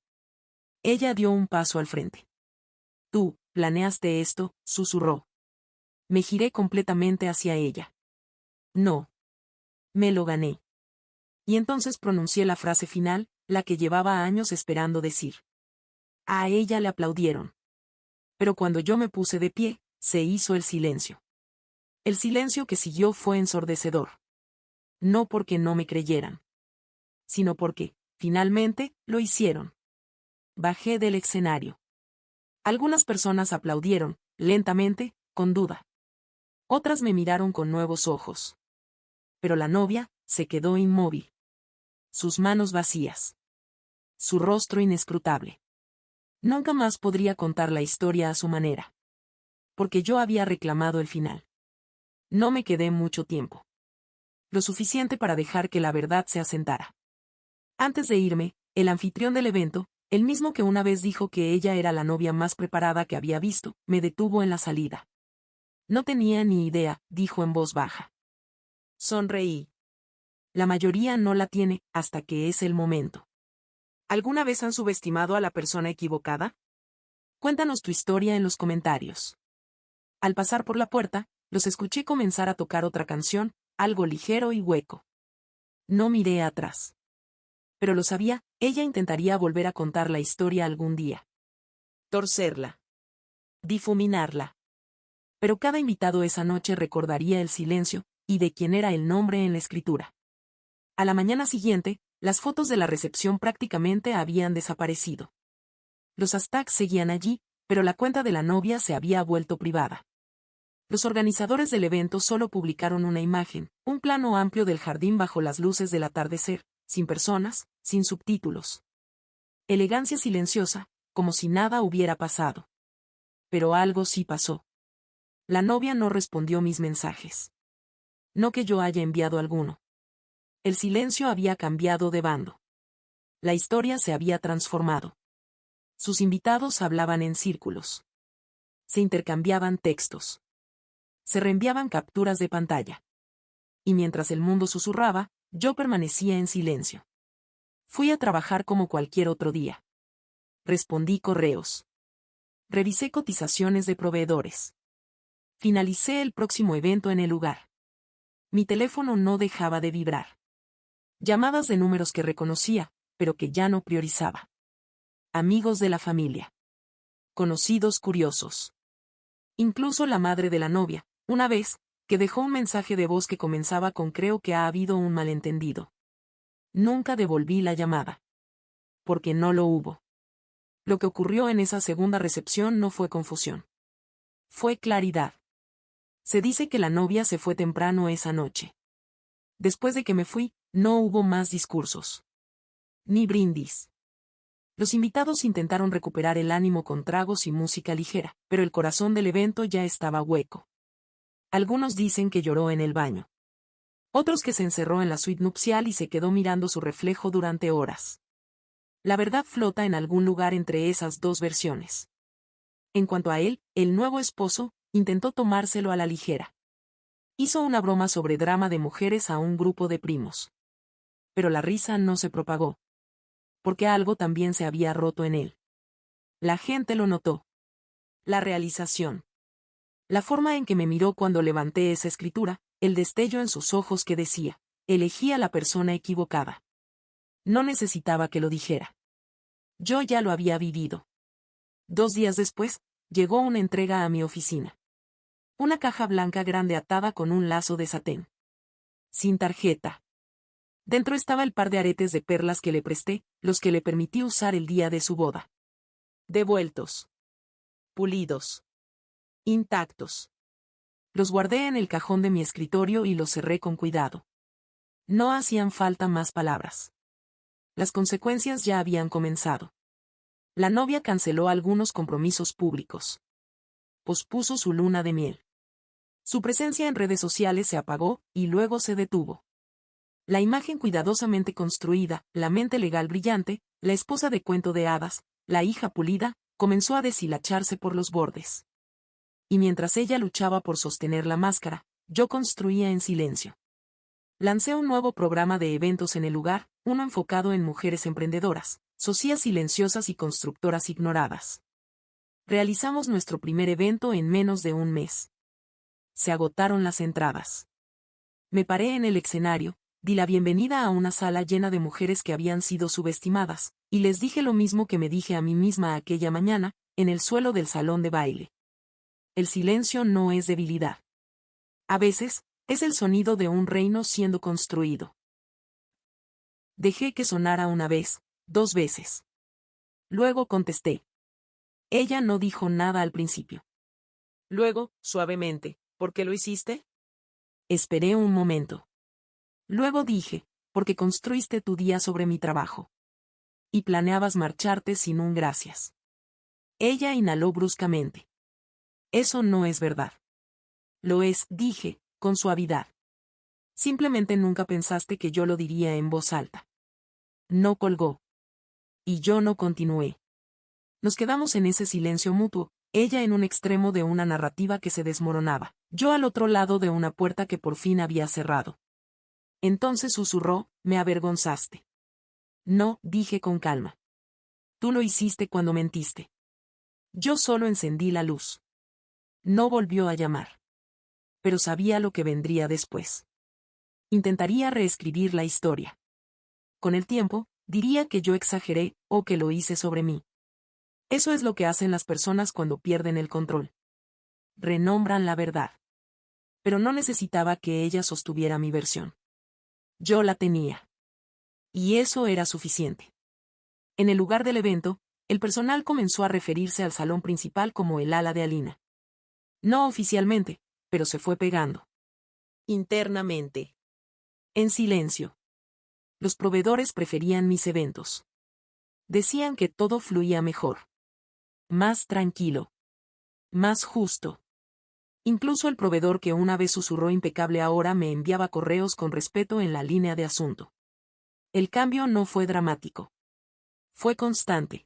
Ella dio un paso al frente. Tú, planeaste esto, susurró. Me giré completamente hacia ella. No. Me lo gané. Y entonces pronuncié la frase final, la que llevaba años esperando decir. A ella le aplaudieron. Pero cuando yo me puse de pie, se hizo el silencio. El silencio que siguió fue ensordecedor. No porque no me creyeran. Sino porque, finalmente, lo hicieron. Bajé del escenario. Algunas personas aplaudieron, lentamente, con duda. Otras me miraron con nuevos ojos. Pero la novia, se quedó inmóvil. Sus manos vacías. Su rostro inescrutable. Nunca más podría contar la historia a su manera. Porque yo había reclamado el final. No me quedé mucho tiempo. Lo suficiente para dejar que la verdad se asentara. Antes de irme, el anfitrión del evento, el mismo que una vez dijo que ella era la novia más preparada que había visto, me detuvo en la salida. No tenía ni idea, dijo en voz baja. Sonreí. La mayoría no la tiene, hasta que es el momento. ¿Alguna vez han subestimado a la persona equivocada? Cuéntanos tu historia en los comentarios. Al pasar por la puerta, los escuché comenzar a tocar otra canción, algo ligero y hueco. No miré atrás. Pero lo sabía, ella intentaría volver a contar la historia algún día. Torcerla. Difuminarla. Pero cada invitado esa noche recordaría el silencio, y de quién era el nombre en la escritura. A la mañana siguiente, las fotos de la recepción prácticamente habían desaparecido. Los hashtags seguían allí, pero la cuenta de la novia se había vuelto privada. Los organizadores del evento solo publicaron una imagen, un plano amplio del jardín bajo las luces del atardecer, sin personas, sin subtítulos. Elegancia silenciosa, como si nada hubiera pasado. Pero algo sí pasó. La novia no respondió mis mensajes. No que yo haya enviado alguno. El silencio había cambiado de bando. La historia se había transformado. Sus invitados hablaban en círculos. Se intercambiaban textos. Se reenviaban capturas de pantalla. Y mientras el mundo susurraba, yo permanecía en silencio. Fui a trabajar como cualquier otro día. Respondí correos. Revisé cotizaciones de proveedores. Finalicé el próximo evento en el lugar. Mi teléfono no dejaba de vibrar. Llamadas de números que reconocía, pero que ya no priorizaba. Amigos de la familia. Conocidos curiosos. Incluso la madre de la novia, una vez, que dejó un mensaje de voz que comenzaba con creo que ha habido un malentendido. Nunca devolví la llamada. Porque no lo hubo. Lo que ocurrió en esa segunda recepción no fue confusión. Fue claridad. Se dice que la novia se fue temprano esa noche. Después de que me fui, no hubo más discursos. Ni brindis. Los invitados intentaron recuperar el ánimo con tragos y música ligera, pero el corazón del evento ya estaba hueco. Algunos dicen que lloró en el baño. Otros que se encerró en la suite nupcial y se quedó mirando su reflejo durante horas. La verdad flota en algún lugar entre esas dos versiones. En cuanto a él, el nuevo esposo, intentó tomárselo a la ligera. Hizo una broma sobre drama de mujeres a un grupo de primos. Pero la risa no se propagó. Porque algo también se había roto en él. La gente lo notó. La realización. La forma en que me miró cuando levanté esa escritura, el destello en sus ojos que decía, elegí a la persona equivocada. No necesitaba que lo dijera. Yo ya lo había vivido. 2 días después, llegó una entrega a mi oficina. Una caja blanca grande atada con un lazo de satén. Sin tarjeta. Dentro estaba el par de aretes de perlas que le presté, los que le permití usar el día de su boda. Devueltos. Pulidos. Intactos. Los guardé en el cajón de mi escritorio y los cerré con cuidado. No hacían falta más palabras. Las consecuencias ya habían comenzado. La novia canceló algunos compromisos públicos. Pospuso su luna de miel. Su presencia en redes sociales se apagó, y luego se detuvo. La imagen cuidadosamente construida, la mente legal brillante, la esposa de cuento de hadas, la hija pulida, comenzó a deshilacharse por los bordes. Y mientras ella luchaba por sostener la máscara, yo construía en silencio. Lancé un nuevo programa de eventos en el lugar, uno enfocado en mujeres emprendedoras, socias silenciosas y constructoras ignoradas. Realizamos nuestro primer evento en menos de un mes. Se agotaron las entradas. Me paré en el escenario, di la bienvenida a una sala llena de mujeres que habían sido subestimadas, y les dije lo mismo que me dije a mí misma aquella mañana, en el suelo del salón de baile. El silencio no es debilidad. A veces, es el sonido de un reino siendo construido. Dejé que sonara una vez, 2 veces. Luego contesté. Ella no dijo nada al principio. Luego, suavemente, ¿por qué lo hiciste? Esperé un momento. Luego dije, porque construiste tu día sobre mi trabajo. Y planeabas marcharte sin un gracias. Ella inhaló bruscamente. Eso no es verdad. Lo es, dije, con suavidad. Simplemente nunca pensaste que yo lo diría en voz alta. No colgó. Y yo no continué. Nos quedamos en ese silencio mutuo, ella en un extremo de una narrativa que se desmoronaba, yo al otro lado de una puerta que por fin había cerrado. Entonces susurró, me avergonzaste. No, dije con calma. Tú lo hiciste cuando mentiste. Yo solo encendí la luz. No volvió a llamar. Pero sabía lo que vendría después. Intentaría reescribir la historia. Con el tiempo, diría que yo exageré, o que lo hice sobre mí. Eso es lo que hacen las personas cuando pierden el control. Renombran la verdad. Pero no necesitaba que ella sostuviera mi versión. Yo la tenía. Y eso era suficiente. En el lugar del evento, el personal comenzó a referirse al salón principal como el ala de Alina. No oficialmente, pero se fue pegando. Internamente. En silencio. Los proveedores preferían mis eventos. Decían que todo fluía mejor. más tranquilo, más justo. Incluso el proveedor que una vez susurró impecable ahora me enviaba correos con respeto en la línea de asunto. El cambio no fue dramático. Fue constante.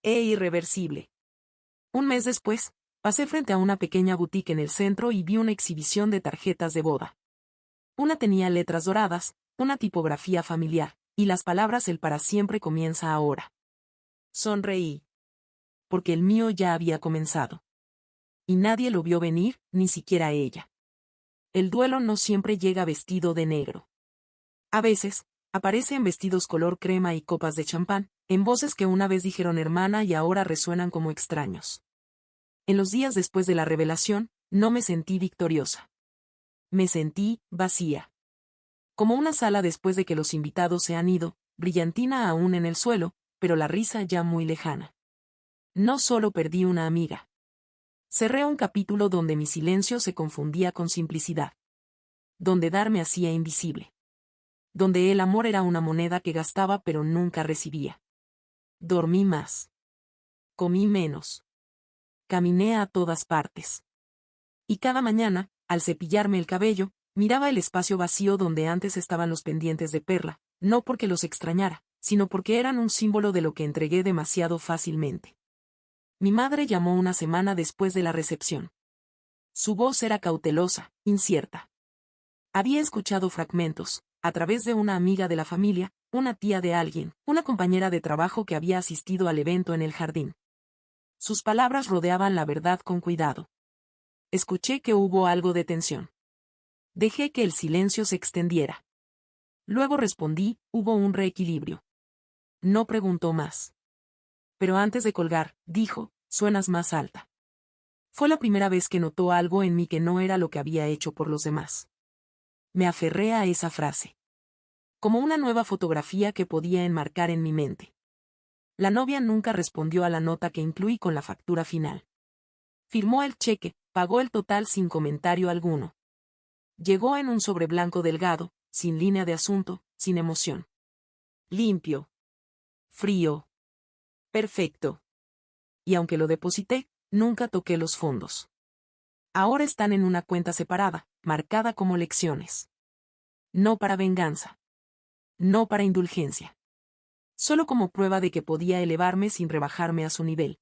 E irreversible. Un mes después, pasé frente a una pequeña boutique en el centro y vi una exhibición de tarjetas de boda. Una tenía letras doradas, una tipografía familiar, y las palabras "el para siempre comienza ahora". Sonreí. Porque el mío ya había comenzado. Y nadie lo vio venir, ni siquiera ella. El duelo no siempre llega vestido de negro. A veces, aparece en vestidos color crema y copas de champán, en voces que una vez dijeron hermana y ahora resuenan como extraños. En los días después de la revelación, no me sentí victoriosa. Me sentí vacía. Como una sala después de que los invitados se han ido, brillantina aún en el suelo, pero la risa ya muy lejana. No solo perdí una amiga. Cerré un capítulo donde mi silencio se confundía con simplicidad. Donde dar me hacía invisible. Donde el amor era una moneda que gastaba pero nunca recibía. Dormí más. Comí menos. Caminé a todas partes. Y cada mañana, al cepillarme el cabello, miraba el espacio vacío donde antes estaban los pendientes de perla, no porque los extrañara, sino porque eran un símbolo de lo que entregué demasiado fácilmente. Mi madre llamó una semana después de la recepción. Su voz era cautelosa, incierta. Había escuchado fragmentos, a través de una amiga de la familia, una tía de alguien, una compañera de trabajo que había asistido al evento en el jardín. Sus palabras rodeaban la verdad con cuidado. Escuché que hubo algo de tensión. Dejé que el silencio se extendiera. Luego respondí, hubo un reequilibrio. No preguntó más. Pero antes de colgar, dijo, suenas más alta. Fue la primera vez que notó algo en mí que no era lo que había hecho por los demás. Me aferré a esa frase. Como una nueva fotografía que podía enmarcar en mi mente. La novia nunca respondió a la nota que incluí con la factura final. Firmó el cheque, pagó el total sin comentario alguno. Llegó en un sobre blanco delgado, sin línea de asunto, sin emoción. Limpio. Frío. Perfecto. Y aunque lo deposité, nunca toqué los fondos. Ahora están en una cuenta separada, marcada como lecciones. No para venganza. No para indulgencia. Solo como prueba de que podía elevarme sin rebajarme a su nivel.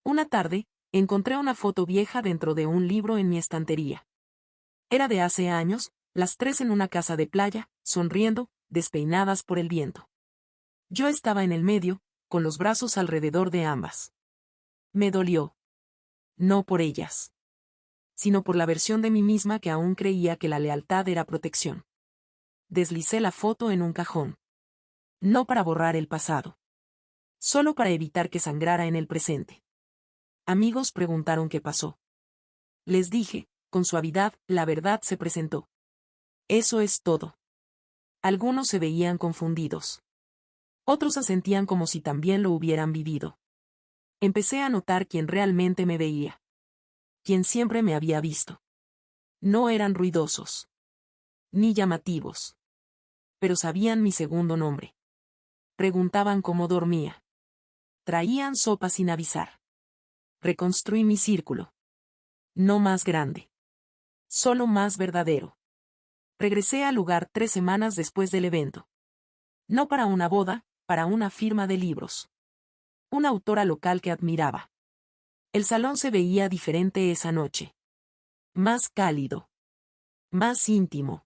Una tarde, encontré una foto vieja dentro de un libro en mi estantería. Era de hace años, las tres en una casa de playa, sonriendo, despeinadas por el viento. Yo estaba en el medio, con los brazos alrededor de ambas. Me dolió. No por ellas. Sino por la versión de mí misma que aún creía que la lealtad era protección. Deslicé la foto en un cajón. No para borrar el pasado. Solo para evitar que sangrara en el presente. Amigos preguntaron qué pasó. Les dije, con suavidad, la verdad se presentó. Eso es todo. Algunos se veían confundidos. Otros asentían como si también lo hubieran vivido. Empecé a notar quién realmente me veía. Quien siempre me había visto. No eran ruidosos. Ni llamativos. Pero sabían mi segundo nombre. Preguntaban cómo dormía. Traían sopa sin avisar. Reconstruí mi círculo. No más grande. Solo más verdadero. Regresé al lugar 3 semanas después del evento. No para una boda, para una firma de libros. Una autora local que admiraba. El salón se veía diferente esa noche. Más cálido. Más íntimo.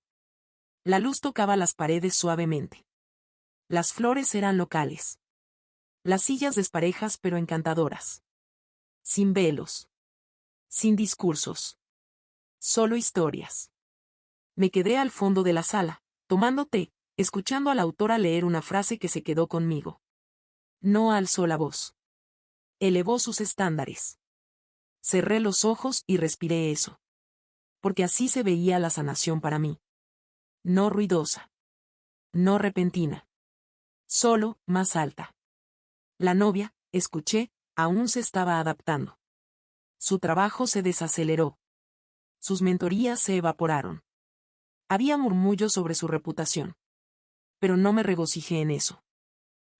La luz tocaba las paredes suavemente. Las flores eran locales. Las sillas desparejas pero encantadoras. Sin velos. Sin discursos. Solo historias. Me quedé al fondo de la sala, tomando té, escuchando a la autora leer una frase que se quedó conmigo. No alzó la voz. Elevó sus estándares. Cerré los ojos y respiré eso. Porque así se veía la sanación para mí. No ruidosa. No repentina. Solo, más alta. La novia, escuché, aún se estaba adaptando. Su trabajo se desaceleró. Sus mentorías se evaporaron. Había murmullos sobre su reputación. Pero no me regocijé en eso.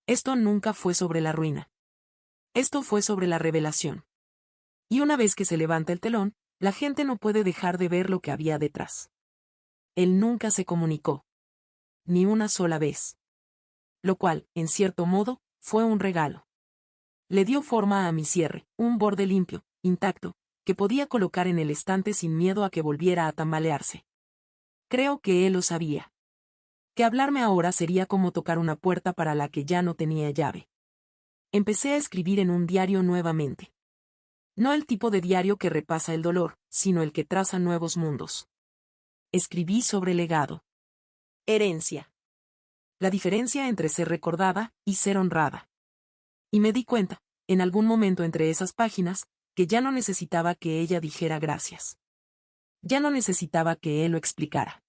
Esto nunca fue sobre la ruina. Esto fue sobre la revelación. Y una vez que se levanta el telón, la gente no puede dejar de ver lo que había detrás. Él nunca se comunicó. Ni una sola vez. Lo cual, en cierto modo, fue un regalo. Le dio forma a mi cierre, un borde limpio, intacto, que podía colocar en el estante sin miedo a que volviera a tambalearse. Creo que él lo sabía. Que hablarme ahora sería como tocar una puerta para la que ya no tenía llave. Empecé a escribir en un diario nuevamente. No el tipo de diario que repasa el dolor, sino el que traza nuevos mundos. Escribí sobre legado. Herencia. La diferencia entre ser recordada y ser honrada. Y me di cuenta, en algún momento entre esas páginas, que ya no necesitaba que ella dijera gracias. Ya no necesitaba que él lo explicara.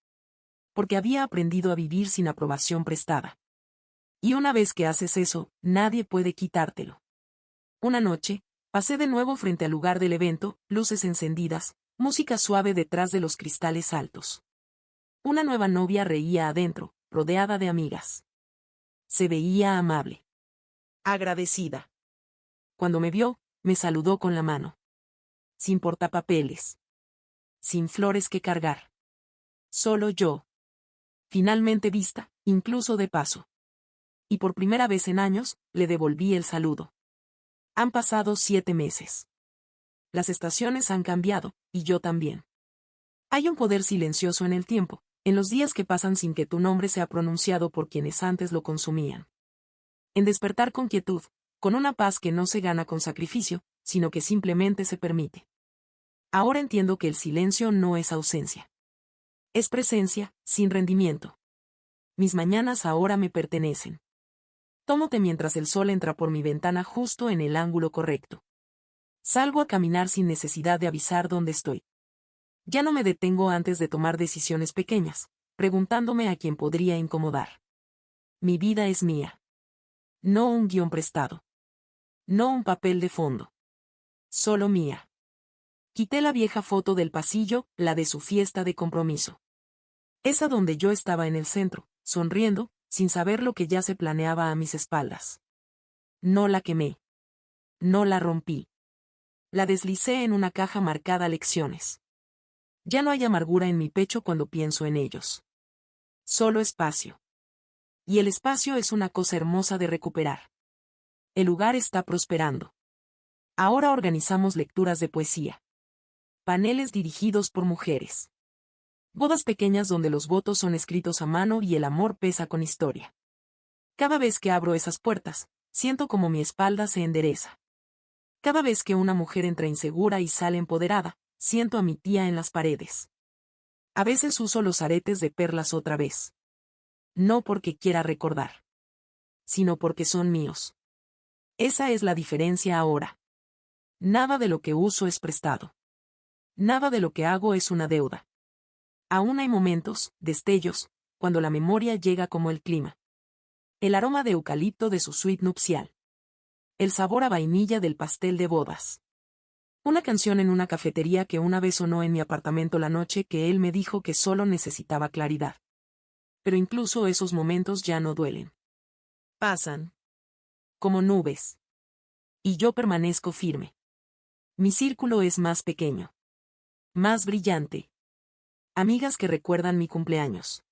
Porque había aprendido a vivir sin aprobación prestada. Y una vez que haces eso, nadie puede quitártelo. Una noche, pasé de nuevo frente al lugar del evento, luces encendidas, música suave detrás de los cristales altos. Una nueva novia reía adentro, rodeada de amigas. Se veía amable. Agradecida. Cuando me vio, me saludó con la mano. Sin portapapeles. Sin flores que cargar. Solo yo. Finalmente vista, incluso de paso. Y por primera vez en años, le devolví el saludo. Han pasado 7 meses. Las estaciones han cambiado, y yo también. Hay un poder silencioso en el tiempo, en los días que pasan sin que tu nombre sea pronunciado por quienes antes lo consumían. En despertar con quietud, con una paz que no se gana con sacrificio, sino que simplemente se permite. Ahora entiendo que el silencio no es ausencia. Es presencia, sin rendimiento. Mis mañanas ahora me pertenecen. Tómote mientras el sol entra por mi ventana justo en el ángulo correcto. Salgo a caminar sin necesidad de avisar dónde estoy. Ya no me detengo antes de tomar decisiones pequeñas, preguntándome a quién podría incomodar. Mi vida es mía. No un guión prestado. No un papel de fondo. Solo mía. Quité la vieja foto del pasillo, la de su fiesta de compromiso. Esa donde yo estaba en el centro, sonriendo, sin saber lo que ya se planeaba a mis espaldas. No la quemé. No la rompí. La deslicé en una caja marcada lecciones. Ya no hay amargura en mi pecho cuando pienso en ellos. Solo espacio. Y el espacio es una cosa hermosa de recuperar. El lugar está prosperando. Ahora organizamos lecturas de poesía. Paneles dirigidos por mujeres. Bodas pequeñas donde los votos son escritos a mano y el amor pesa con historia. Cada vez que abro esas puertas, siento como mi espalda se endereza. Cada vez que una mujer entra insegura y sale empoderada, siento a mi tía en las paredes. A veces uso los aretes de perlas otra vez. No porque quiera recordar. Sino porque son míos. Esa es la diferencia ahora. Nada de lo que uso es prestado. Nada de lo que hago es una deuda. Aún hay momentos, destellos, cuando la memoria llega como el clima. El aroma de eucalipto de su suite nupcial. El sabor a vainilla del pastel de bodas. Una canción en una cafetería que una vez sonó en mi apartamento la noche que él me dijo que solo necesitaba claridad. Pero incluso esos momentos ya no duelen. Pasan. Como nubes. Y yo permanezco firme. Mi círculo es más pequeño. Más brillante. Amigas que recuerdan mi cumpleaños.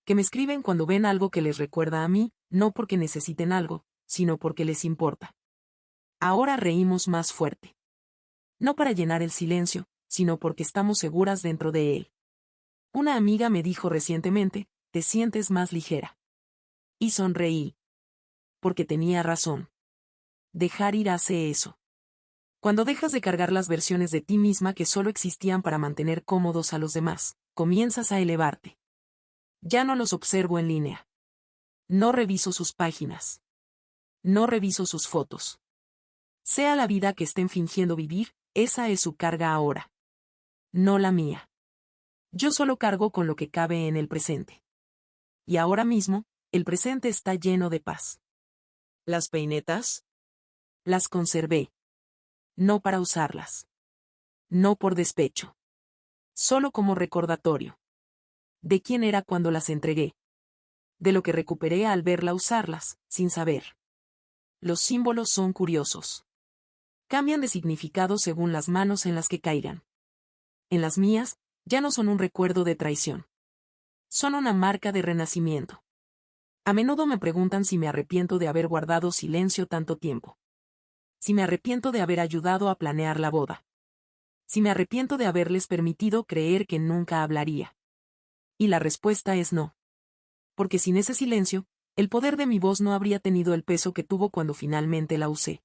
Que me escriben cuando ven algo que les recuerda a mí, no porque necesiten algo, sino porque les importa. Ahora reímos más fuerte. No para llenar el silencio, sino porque estamos seguras dentro de él. Una amiga me dijo recientemente, te sientes más ligera. Y sonreí. Porque tenía razón. Dejar ir hace eso. Cuando dejas de cargar las versiones de ti misma que solo existían para mantener cómodos a los demás, comienzas a elevarte. Ya no los observo en línea. No reviso sus páginas. No reviso sus fotos. Sea la vida que estén fingiendo vivir, esa es su carga ahora. No la mía. Yo solo cargo con lo que cabe en el presente. Y ahora mismo, el presente está lleno de paz. ¿Las peinetas? Las conservé. No para usarlas. No por despecho. Solo como recordatorio. De quién era cuando las entregué. De lo que recuperé al verla usarlas, sin saber. los símbolos son curiosos. Cambian de significado según las manos en las que caigan. En las mías, ya no son un recuerdo de traición. Son una marca de renacimiento. A menudo me preguntan si me arrepiento de haber guardado silencio tanto tiempo. Si me arrepiento de haber ayudado a planear la boda. Si me arrepiento de haberles permitido creer que nunca hablaría. Y la respuesta es no. Porque sin ese silencio, el poder de mi voz no habría tenido el peso que tuvo cuando finalmente la usé.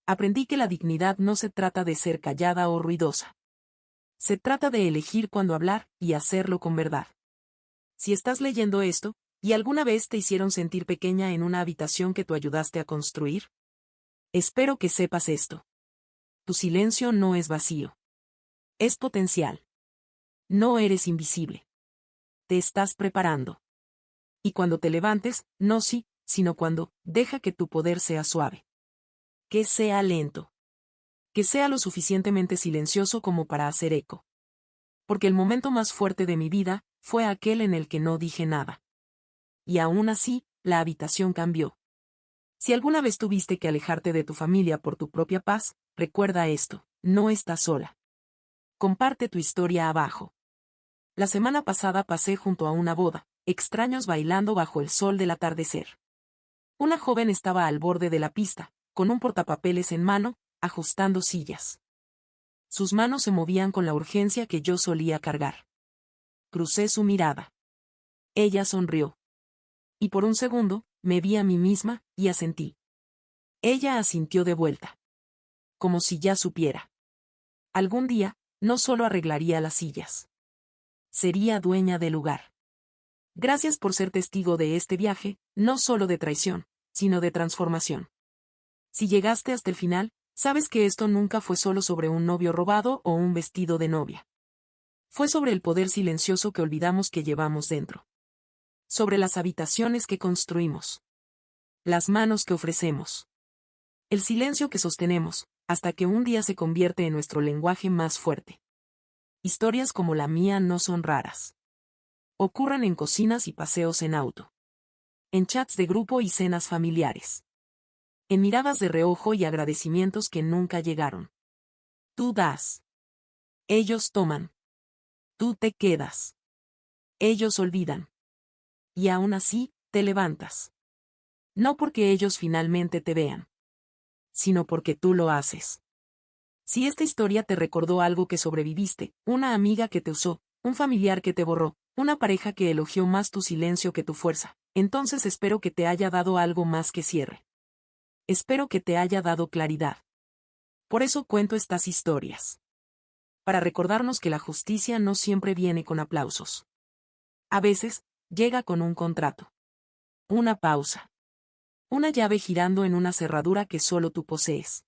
Aprendí que la dignidad no se trata de ser callada o ruidosa. Se trata de elegir cuándo hablar y hacerlo con verdad. Si estás leyendo esto, ¿y alguna vez te hicieron sentir pequeña en una habitación que tú ayudaste a construir? Espero que sepas esto. Tu silencio no es vacío. Es potencial. No eres invisible. Te estás preparando. Y cuando te levantes, no sí, sino cuando, deja que tu poder sea suave. Que sea lento. Que sea lo suficientemente silencioso como para hacer eco. Porque el momento más fuerte de mi vida fue aquel en el que no dije nada. Y aún así, la habitación cambió. Si alguna vez tuviste que alejarte de tu familia por tu propia paz, recuerda esto, no estás sola. Comparte tu historia abajo. La semana pasada pasé junto a una boda, extraños bailando bajo el sol del atardecer. Una joven estaba al borde de la pista, con un portapapeles en mano, ajustando sillas. Sus manos se movían con la urgencia que yo solía cargar. Crucé su mirada. Ella sonrió. Y por un segundo, me vi a mí misma, y asentí. Ella asintió de vuelta. Como si ya supiera. Algún día, no solo arreglaría las sillas. Sería dueña del lugar. Gracias por ser testigo de este viaje, no solo de traición, sino de transformación. Si llegaste hasta el final, sabes que esto nunca fue solo sobre un novio robado o un vestido de novia. Fue sobre el poder silencioso que olvidamos que llevamos dentro. Sobre las habitaciones que construimos. Las manos que ofrecemos. El silencio que sostenemos, hasta que un día se convierte en nuestro lenguaje más fuerte. Historias como la mía no son raras. Ocurren en cocinas y paseos en auto. En chats de grupo y cenas familiares. En miradas de reojo y agradecimientos que nunca llegaron. Tú das. Ellos toman. Tú te quedas. Ellos olvidan. Y aún así, te levantas. No porque ellos finalmente te vean, sino porque tú lo haces. Si esta historia te recordó algo que sobreviviste, una amiga que te usó, un familiar que te borró, una pareja que elogió más tu silencio que tu fuerza, entonces espero que te haya dado algo más que cierre. Espero que te haya dado claridad. Por eso cuento estas historias. Para recordarnos que la justicia no siempre viene con aplausos. A veces, llega con un contrato. Una pausa. Una llave girando en una cerradura que solo tú posees.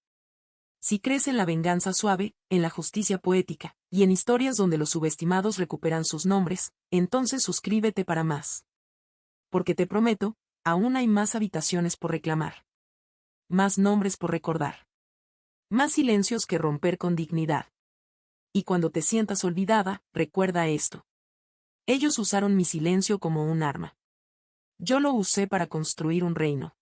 Si crees en la venganza suave, en la justicia poética, y en historias donde los subestimados recuperan sus nombres, entonces suscríbete para más. Porque te prometo, aún hay más habitaciones por reclamar. Más nombres por recordar. Más silencios que romper con dignidad. Y cuando te sientas olvidada, recuerda esto. Ellos usaron mi silencio como un arma. Yo lo usé para construir un reino.